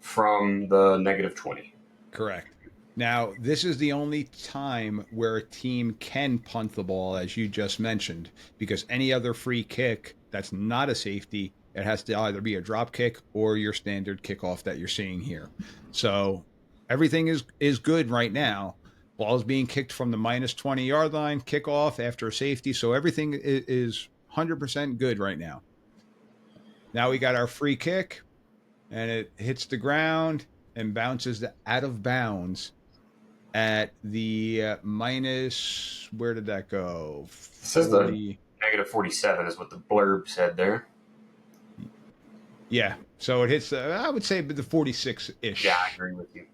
from the -20. Correct. Now, this is the only time where a team can punt the ball, as you just mentioned, because any other free kick that's not a safety, it has to either be a drop kick or your standard kickoff that you're seeing here. So everything is good right now. Ball is being kicked from the -20 yard line, kickoff after a safety. So everything is 100% good right now. Now we got our free kick, and it hits the ground and bounces out of bounds at the minus. Where did that go? It says the -47 is what the blurb said there. Yeah, so it hits. I would say the 46-ish. Yeah, I agree with you.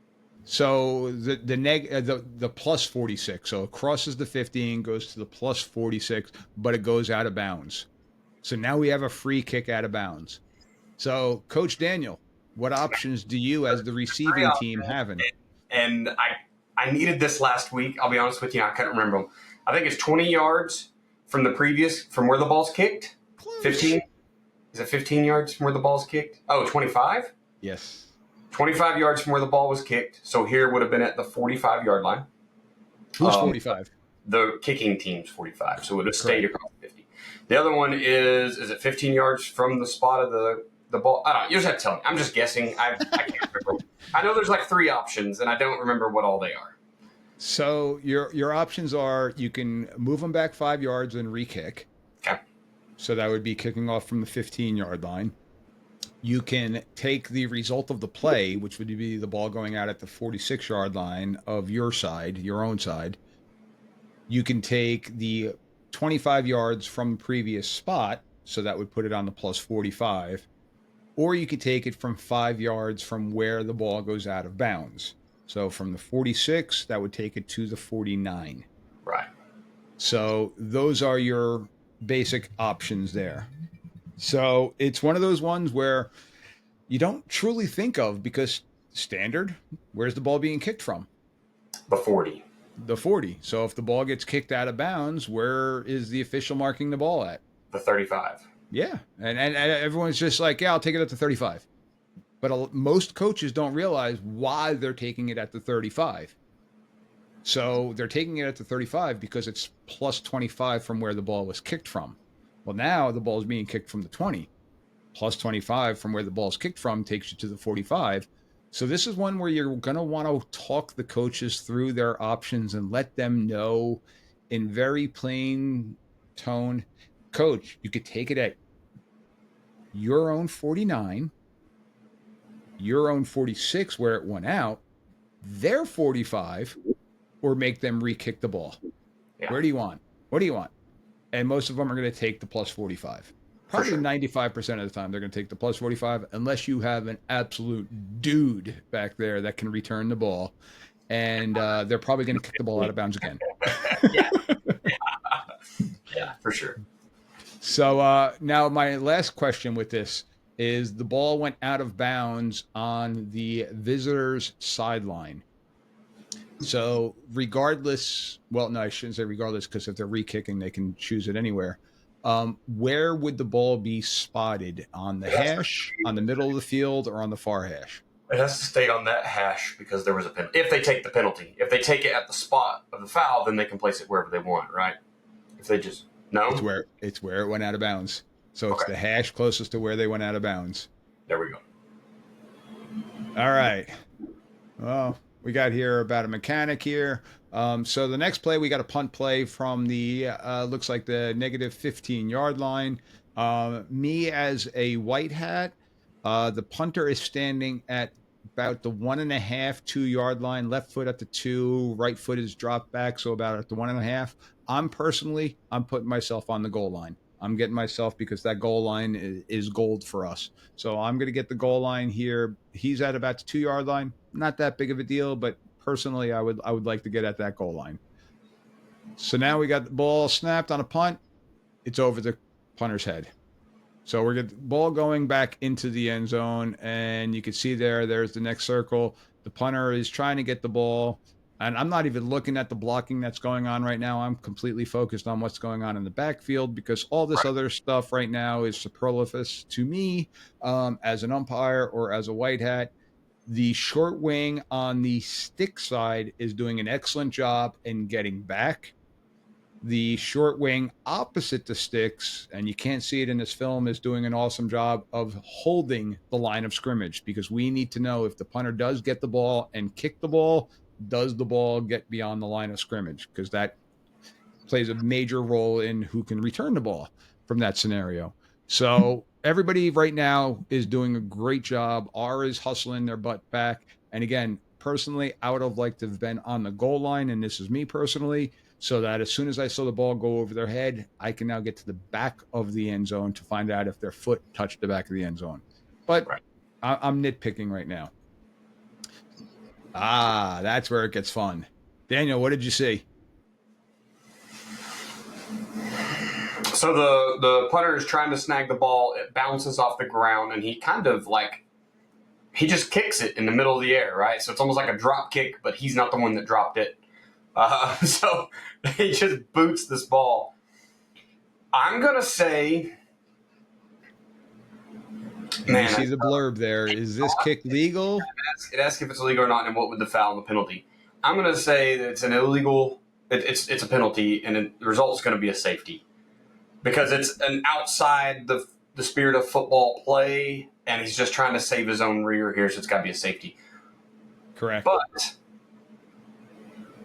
So the plus 46. So it crosses the 15, goes to the plus 46, but it goes out of bounds. So now we have a free kick out of bounds. So, Coach Daniel, what options do you, as the receiving team, have? And I needed this last week. I'll be honest with you, I couldn't remember them. I think it's 20 yards from where the ball's kicked. Close. 15. Is it 15 yards from where the ball's kicked? Oh, 25? Yes. 25 yards from where the ball was kicked. So here would have been at the 45-yard line. Who's 45? The kicking team's 45. So it would have stayed across 50. The other one is it 15 yards from the spot of the ball? I don't know. You just have to tell me. I'm just guessing. I can't remember. I know there's like 3 options, and I don't remember what all they are. So your options are you can move them back 5 yards and re-kick. Okay. So that would be kicking off from the 15-yard line. You can take the result of the play, which would be the ball going out at the 46-yard line of your side, your own side. You can take the 25 yards from the previous spot, so that would put it on the plus 45. Or you could take it from 5 yards from where the ball goes out of bounds. So from the 46, that would take it to the 49. Right. So those are your basic options there. So it's one of those ones where you don't truly think of because standard, where's the ball being kicked from? The 40. The 40. So if the ball gets kicked out of bounds, where is the official marking the ball at? The 35. Yeah. And everyone's just like, yeah, I'll take it at the 35. But most coaches don't realize why they're taking it at the 35. So they're taking it at the 35 because it's plus 25 from where the ball was kicked from. Well, now the ball is being kicked from the 20. Plus 25 from where the ball is kicked from takes you to the 45. So this is one where you're going to want to talk the coaches through their options and let them know in very plain tone, coach, you could take it at your own 49, your own 46 where it went out, their 45, or make them re-kick the ball. Yeah. Where do you want? What do you want? And most of them are going to take the plus 45. Probably sure. 95% of the time they're going to take the plus 45 unless you have an absolute dude back there that can return the ball. And they're probably going to kick the ball out of bounds again. Yeah, for sure. So now my last question with this is the ball went out of bounds on the visitor's sideline. So regardless, well, no, I shouldn't say regardless because if they're re-kicking, they can choose it anywhere. Where would the ball be spotted? On the hash, on the middle of the field, or on the far hash? It has to stay on that hash because there was a penalty. If they take the penalty. If they take it at the spot of the foul, then they can place it wherever they want, right? If they just, no? It's where it went out of bounds. So it's the hash closest to where they went out of bounds. There we go. All right. Well, we got here about a mechanic here. So the next play, we got a punt play from the, looks like the negative 15-yard line. Me as a white hat, the punter is standing at about the 1.5, 2-yard line, left foot at the 2, right foot is dropped back, so about at the 1.5. I'm putting myself on the goal line. I'm getting myself because that goal line is gold for us. So I'm going to get the goal line here. He's at about the 2-yard line. Not that big of a deal, but personally, I would like to get at that goal line. So now we got the ball snapped on a punt. It's over the punter's head. So we're getting the ball going back into the end zone, and you can see there's the next circle. The punter is trying to get the ball, and I'm not even looking at the blocking that's going on right now. I'm completely focused on what's going on in the backfield because all this other stuff right now is superfluous to me as an umpire or as a white hat. The short wing on the stick side is doing an excellent job in getting back. The short wing opposite the sticks, and you can't see it in this film, is doing an awesome job of holding the line of scrimmage because we need to know if the punter does get the ball and kick the ball, does the ball get beyond the line of scrimmage? Because that plays a major role in who can return the ball from that scenario. So everybody right now is doing a great job. R is hustling their butt back. And again, personally, I would have liked to have been on the goal line, and this is me personally, so that as soon as I saw the ball go over their head, I can now get to the back of the end zone to find out if their foot touched the back of the end zone. But I'm nitpicking right now. That's where it gets fun. Daniel, what did you see? So the punter is trying to snag the ball. It bounces off the ground, and he kind of he just kicks it in the middle of the air, right? So it's almost like a drop kick, but he's not the one that dropped it. So he just boots this ball. I'm going to say... Man, you see the blurb there. Is this kick legal? It asks if it's illegal or not, and what would the foul and the penalty. I'm going to say that it's an illegal... It's a penalty, and the result is going to be a safety. because it's an outside the spirit of football play, and he's just trying to save his own rear here, so it's got to be a safety. Correct. But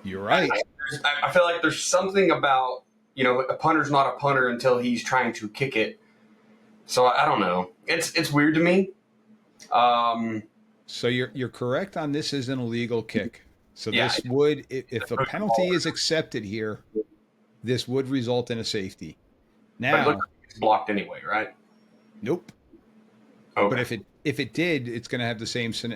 you're right. I feel like there's something about, a punter's not a punter until he's trying to kick it. So I don't know. It's weird to me. So you're correct on this is an illegal kick. So Yeah. this would, if a penalty is accepted here, this would result in a safety. But it Now, looks like it's blocked anyway, right? nope. Okay. But if it did, it's going to have the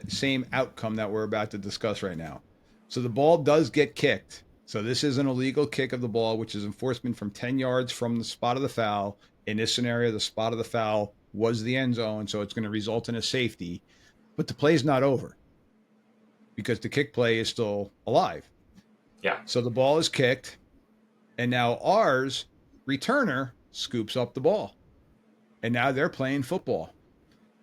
same outcome that we're about to discuss right now. So the ball does get kicked. So this is an illegal kick of the ball, which is enforcement from 10 yards from the spot of the foul. In this scenario, the spot of the foul was the end zone, so it's going to result in a safety. But the play is not over because the kick play is still alive. Yeah. So the ball is kicked, and now ours returner scoops up the ball. And now they're playing football.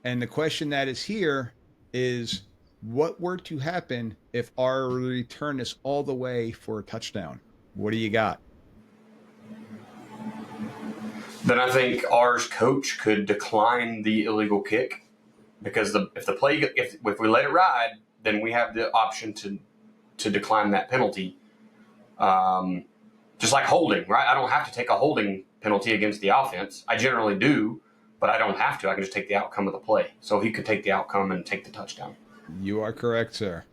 And the question that is here is, what were to happen if our return is all the way for a touchdown? What do you got? Then I think ours coach could decline the illegal kick, because if we let it ride, then we have the option to decline that penalty. Just like holding, right? I don't have to take a holding penalty against the offense. I generally do, but I don't have to. I can just take the outcome of the play. So he could take the outcome and take the touchdown. You are correct, sir.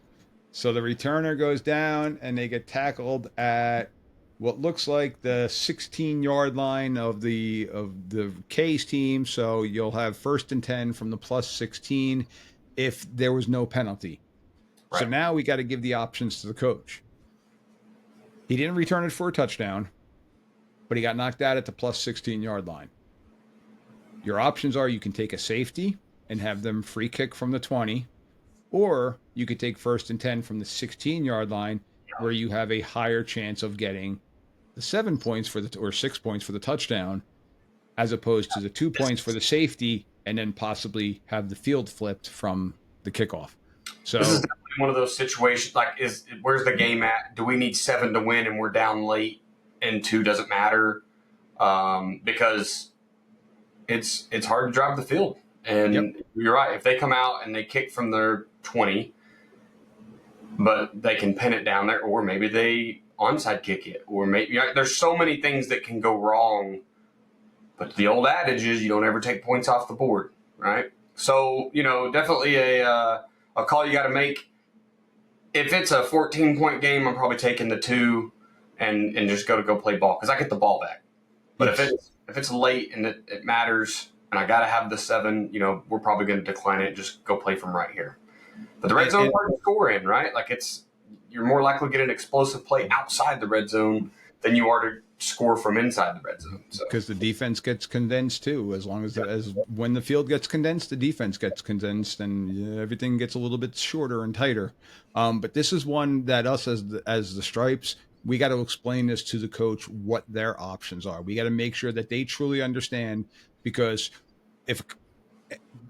So the returner goes down and they get tackled at what looks like the 16-yard line of the K's team. So you'll have 1st and 10 from the plus 16 if there was no penalty. Right. So now we got to give the options to the coach. He didn't return it for a touchdown, but he got knocked out at the plus 16-yard line. Your options are you can take a safety and have them free kick from the 20, or you could take 1st and 10 from the 16-yard line where you have a higher chance of getting the 7 points or 6 points for the touchdown, as opposed to the 2 points for the safety, and then possibly have the field flipped from the kickoff. So this is definitely one of those situations. Like, where's the game at? Do we need 7 to win and we're down late, and 2 doesn't matter? Because it's hard to drive the field. And You're right. If they come out and they kick from their 20, but they can pin it down there, or maybe they onside kick it, or maybe there's so many things that can go wrong. But the old adage is you don't ever take points off the board, right? So, definitely a call you got to make. If it's a 14-point game, I'm probably taking the 2 and just go play ball, because I get the ball back. But if it's late and it matters and I got to have the 7, we're probably going to decline it and just go play from right here. But the red zone is hard to score in, right? Like, you're more likely to get an explosive play outside the red zone than you are to score from inside the red zone. Because the defense gets condensed too. As long as when the field gets condensed, the defense gets condensed, and everything gets a little bit shorter and tighter. But this is one that us as the Stripes, we got to explain this to the coach what their options are. We got to make sure that they truly understand, because if,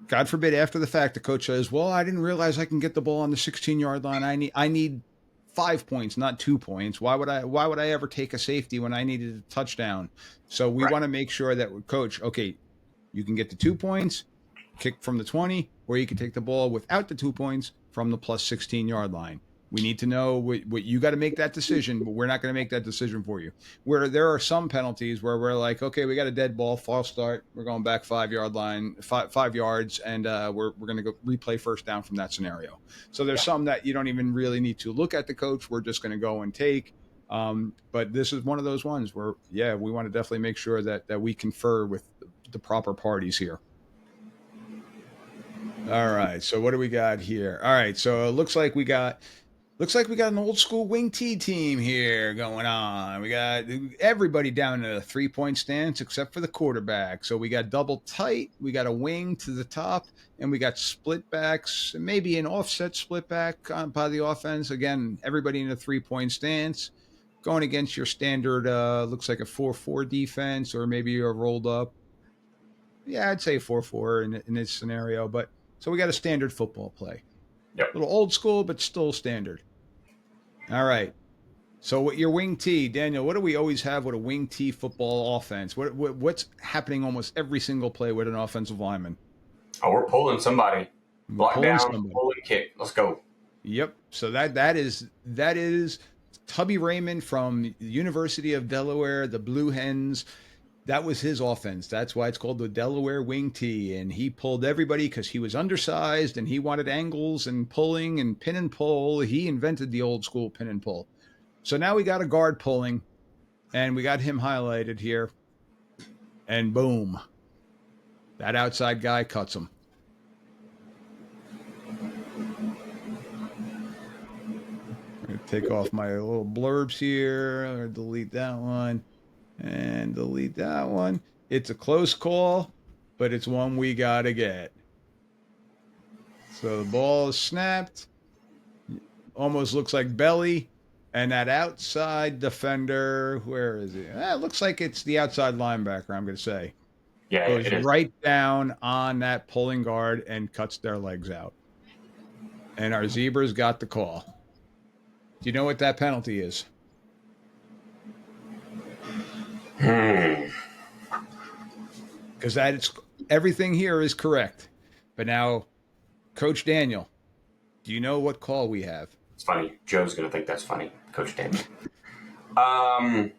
God forbid, after the fact, the coach says, well, I didn't realize I can get the ball on the 16-yard line. I need 5 points, not 2 points. Why would I ever take a safety when I needed a touchdown? So we want to make sure that with coach, okay, you can get the 2 points, kick from the 20, or you can take the ball without the 2 points from the plus 16-yard line. We need to know what you got to make that decision, but we're not going to make that decision for you. Where there are some penalties where we're like, okay, we got a dead ball, false start, we're going back 5-yard line, 5 yards, and we're going to go replay first down from that scenario. So there's some that you don't even really need to look at the coach. We're just going to go and take. But this is one of those ones where, we want to definitely make sure that we confer with the proper parties here. All right. So what do we got here? All right. So it looks like we got an old school wing T team here going on. We got everybody down in a 3-point stance except for the quarterback. So we got double tight, we got a wing to the top, and we got split backs, maybe an offset split back by the offense. Again, everybody in a 3-point stance going against your standard, looks like a 4-4 defense, or maybe a rolled up. Yeah, I'd say 4-4 in this scenario. But so we got a standard football play. Yep. A little old school, but still standard. All right. So with your wing T, Daniel, what do we always have with a wing T football offense? What's happening almost every single play with an offensive lineman? Oh, we're pulling somebody. We're Block pulling down, somebody. pull and kick. Let's go. Yep. So that is Tubby Raymond from the University of Delaware, the Blue Hens. That was his offense. That's why it's called the Delaware Wing T. And he pulled everybody because he was undersized and he wanted angles and pulling and pin and pull. He invented the old school pin and pull. So now we got a guard pulling, and we got him highlighted here. And boom, that outside guy cuts him. I'm going to take off my little blurbs here, or delete that one, and delete that one. It's a close call, but it's one we got to get. So the ball is snapped. Almost looks like belly. And that outside defender, where is he? It looks like it's the outside linebacker, I'm going to say. Yeah, Goes it is. right down on that pulling guard and cuts their legs out. And our Zebras got the call. Do you know what that penalty is? Because everything here is correct. But now, Coach Daniel, do you know what call we have? It's funny. Joe's going to think that's funny, Coach Daniel. I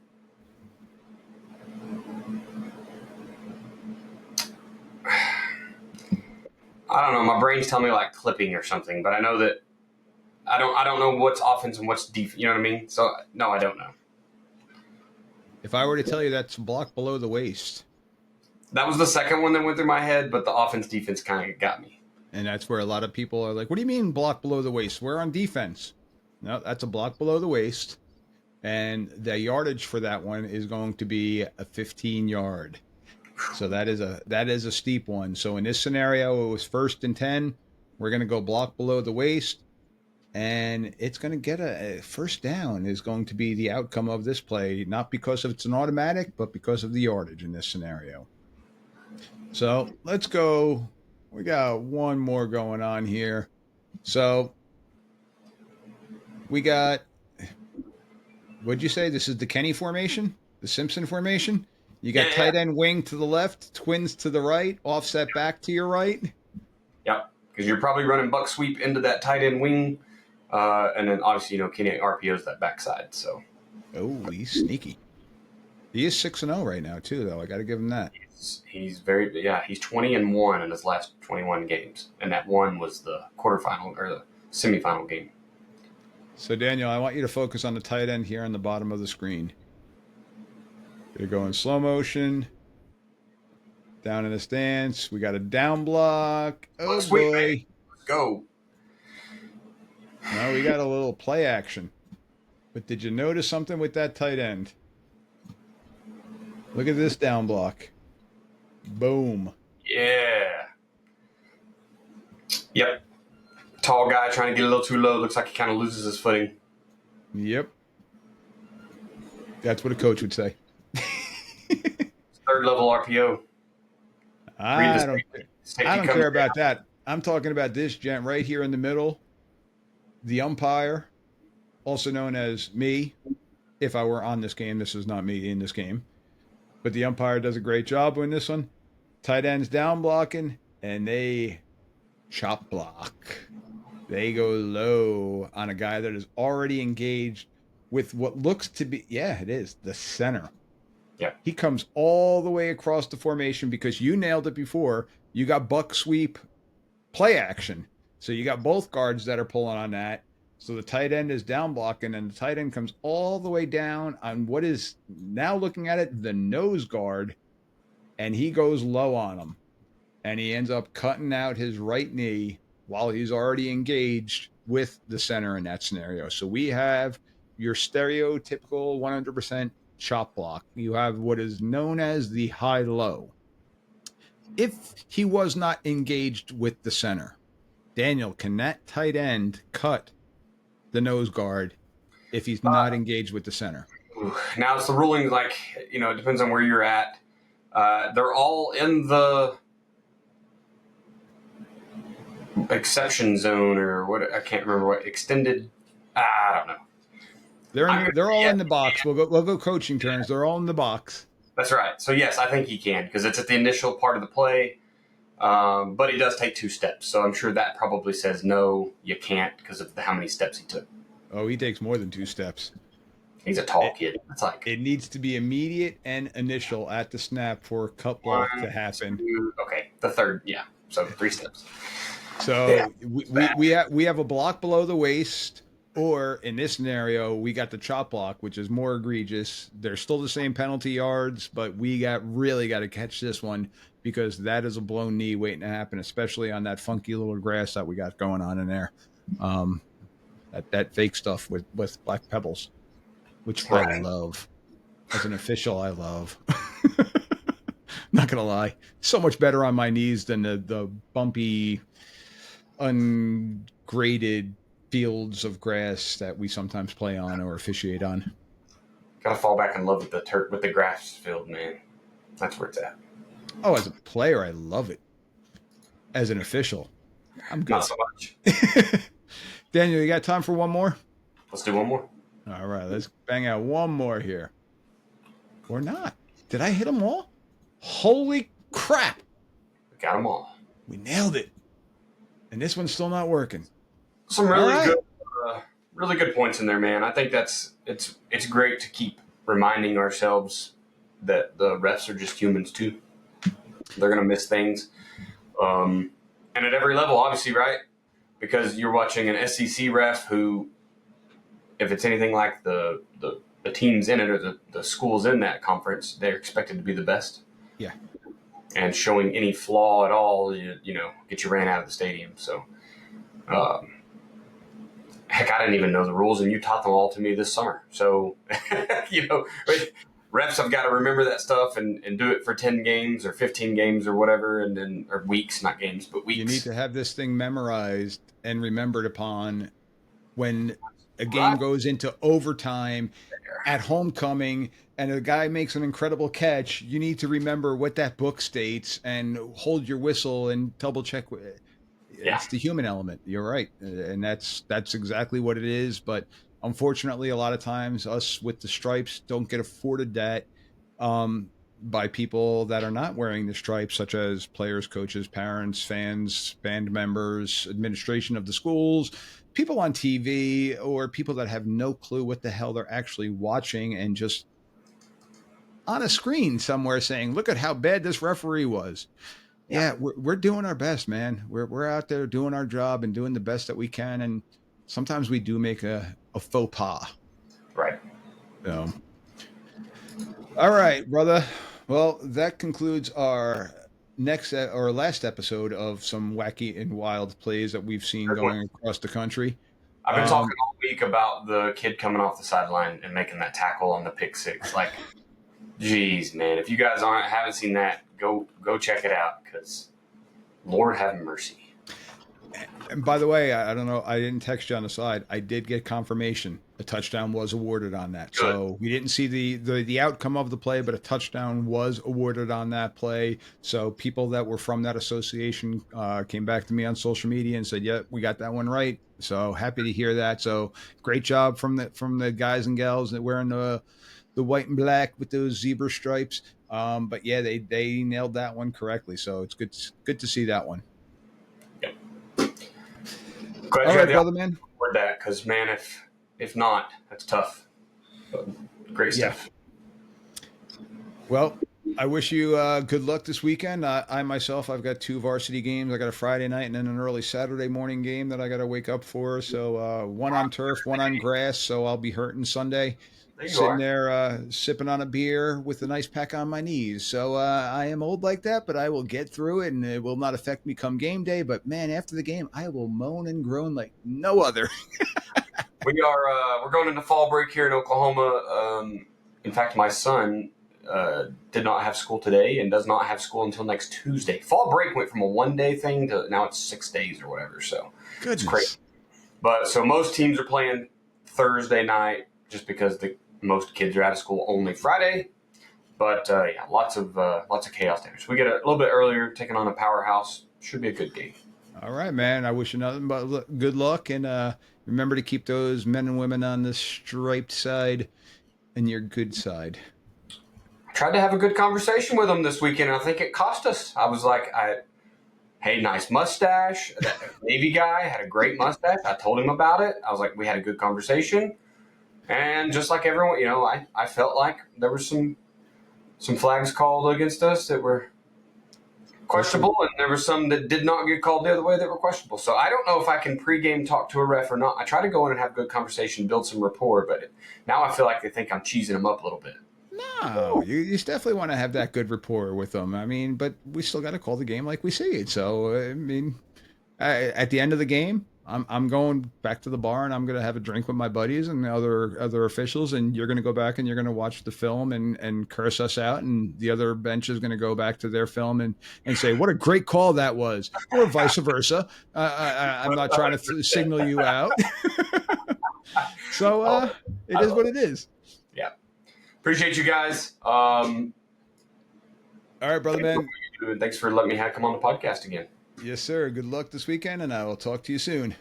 don't know. My brain's telling me like clipping or something, but I know that I don't know what's offense and what's defense. You know what I mean? So no, I don't know. If I were to tell you that's block below the waist. That was the second one that went through my head, but the offense defense kind of got me. And that's where a lot of people are like, what do you mean block below the waist? We're on defense. No, that's a block below the waist. And the yardage for that one is going to be a 15-yard. So that is a steep one. So in this scenario, it was 1st and 10. We're going to go block below the waist. And it's going to get a first down is going to be the outcome of this play, not because it's an automatic, but because of the yardage in this scenario. So let's go. We got one more going on here. So we got, what'd you say? This is the Kenny formation, the Simpson formation. You got tight end wing to the left, twins to the right, offset back to your right. Yep, because you're probably running buck sweep into that tight end wing. And then obviously, Kenny RPO's that backside. So, he's sneaky. He is 6-0 right now too, though. I got to give him that. He's 20-1 in his last 21 games, and that one was the quarterfinal or the semifinal game. So Daniel, I want you to focus on the tight end here on the bottom of the screen. Gonna go in slow motion. Down in the stance, we got a down block. Oh Sweet, boy, man. Let's go. No, we got a little play action. But did you notice something with that tight end? Look at this down block. Boom. Yeah. Yep. Tall guy trying to get a little too low. Looks like he kind of loses his footing. Yep. That's what a coach would say. Third level RPO. I don't care about that. I'm talking about this gent right here in the middle. The umpire, also known as me, if I were on this game. This is not me in this game. But the umpire does a great job in this one. Tight ends down blocking, and they chop block. They go low on a guy that is already engaged with what looks to be, it is, the center. Yeah. He comes all the way across the formation because you nailed it before. You got buck sweep play action. So you got both guards that are pulling on that. So the tight end is down blocking, and the tight end comes all the way down on what is now, looking at it, the nose guard, and he goes low on him. And he ends up cutting out his right knee while he's already engaged with the center in that scenario. So we have your stereotypical 100% chop block. You have what is known as the high-low. If he was not engaged with the center, Daniel, can that tight end cut the nose guard if he's not engaged with the center? Now it's the ruling, it depends on where you're at. They're all in the exception zone or what, I can't remember what, extended, I don't know. They're all in the box. We'll go coaching terms. They're all in the box. That's right. So yes, I think he can because it's at the initial part of the play. But he does take 2 steps, so I'm sure that probably says no, you can't because of how many steps he took. Oh, he takes more than 2 steps. He's a tall kid. It's like it needs to be immediate and initial at the snap for a cut block to happen. 2, okay, the third, yeah. So 3 steps. So yeah, we have a block below the waist, or in this scenario, we got the chop block, which is more egregious. They're still the same penalty yards, but we really got to catch this one because that is a blown knee waiting to happen, especially on that funky little grass that we got going on in there. That fake stuff with black pebbles, which I love. As an official, I love. Not gonna lie, so much better on my knees than the bumpy, ungraded fields of grass that we sometimes play on or officiate on. Gotta fall back in love with the grass field, man. That's where it's at. Oh, as a player, I love it. As an official, I'm good. Not so much. Daniel, you got time for one more? Let's do one more. All right, let's bang out one more here. Or not. Did I hit them all? Holy crap. We got them all. We nailed it. And this one's still not working. Some really good points in there, man. I think it's great to keep reminding ourselves that the refs are just humans too. They're going to miss things. And at every level, obviously, right? Because you're watching an SEC ref who, if it's anything like the teams in it or the schools in that conference, they're expected to be the best. Yeah. And showing any flaw at all, you know, get you ran out of the stadium. So, heck, I didn't even know the rules, and you taught them all to me this summer. So, you know, refs have got to remember that stuff and do it for 10 games or 15 games or whatever, and then or weeks, not games, but weeks. You need to have this thing memorized and remembered upon when a game goes into overtime at homecoming and a guy makes an incredible catch. You need to remember what that book states and hold your whistle and double check. It's the human element. You're right. And that's exactly what it is. But unfortunately, a lot of times us with the stripes don't get afforded that by people that are not wearing the stripes, such as players, coaches, parents, fans, band members, administration of the schools, people on TV, or people that have no clue what the hell they're actually watching and just on a screen somewhere saying, look at how bad this referee was. Yeah, we're doing our best, man. We're out there doing our job and doing the best that we can. And sometimes we do make a faux pas. Right. So, all right, brother. Well, that concludes our last episode of some wacky and wild plays that we've seen going across the country. I've been talking all week about the kid coming off the sideline and making that tackle on the pick six. Like, geez, man, if you guys haven't seen that, go check it out because Lord have mercy. And by the way, I don't know, I didn't text you on the side. I did get confirmation. A touchdown was awarded on that. Good. So we didn't see the outcome of the play, but a touchdown was awarded on that play. So people that were from that association came back to me on social media and said, yeah, we got that one right. So happy to hear that. So great job from the guys and gals that wearing the white and black with those zebra stripes. But yeah, they nailed that one correctly. So it's good to see that one. Glad all right, brother, man. Word that, because man, if not, that's tough. But great stuff. Yeah. Well, I wish you good luck this weekend. I myself, I've got 2 varsity games. I got a Friday night and then an early Saturday morning game that I got to wake up for. So one on turf, one on grass. So I'll be hurting Sunday. Sitting there sipping on a beer with a nice pack on my knees. So I am old like that, but I will get through it, and it will not affect me come game day. But, man, after the game, I will moan and groan like no other. We're going into fall break here in Oklahoma. In fact, my son did not have school today and does not have school until next Tuesday. Fall break went from a 1-day thing to now it's 6 days or whatever. So goodness. It's crazy. But so most teams are playing Thursday night just because most kids are out of school only Friday, but lots of chaos there. So we get a little bit earlier, taking on a powerhouse. Should be a good game. All right, man. I wish you nothing but good luck, and remember to keep those men and women on the striped side and your good side. Tried to have a good conversation with him this weekend. I think it cost us. I was like, hey, nice mustache. That Navy guy had a great mustache. I told him about it. I was like, we had a good conversation. And just like everyone, I felt like there were some flags called against us that were questionable, and there were some that did not get called the other way that were questionable. So I don't know if I can pregame talk to a ref or not. I try to go in and have a good conversation, build some rapport, but now I feel like they think I'm cheesing them up a little bit. No, you definitely want to have that good rapport with them. I mean, but we still got to call the game like we see it. So, I mean, at the end of the game, I'm going back to the bar and I'm going to have a drink with my buddies and other officials, and you're going to go back and you're going to watch the film and curse us out, and the other bench is going to go back to their film and say what a great call that was, or vice versa. I'm not trying to signal you out. So it is what it is. Yeah. Appreciate you guys. All right, brother, man. Thanks for letting me come on the podcast again. Yes, sir. Good luck this weekend, and I will talk to you soon.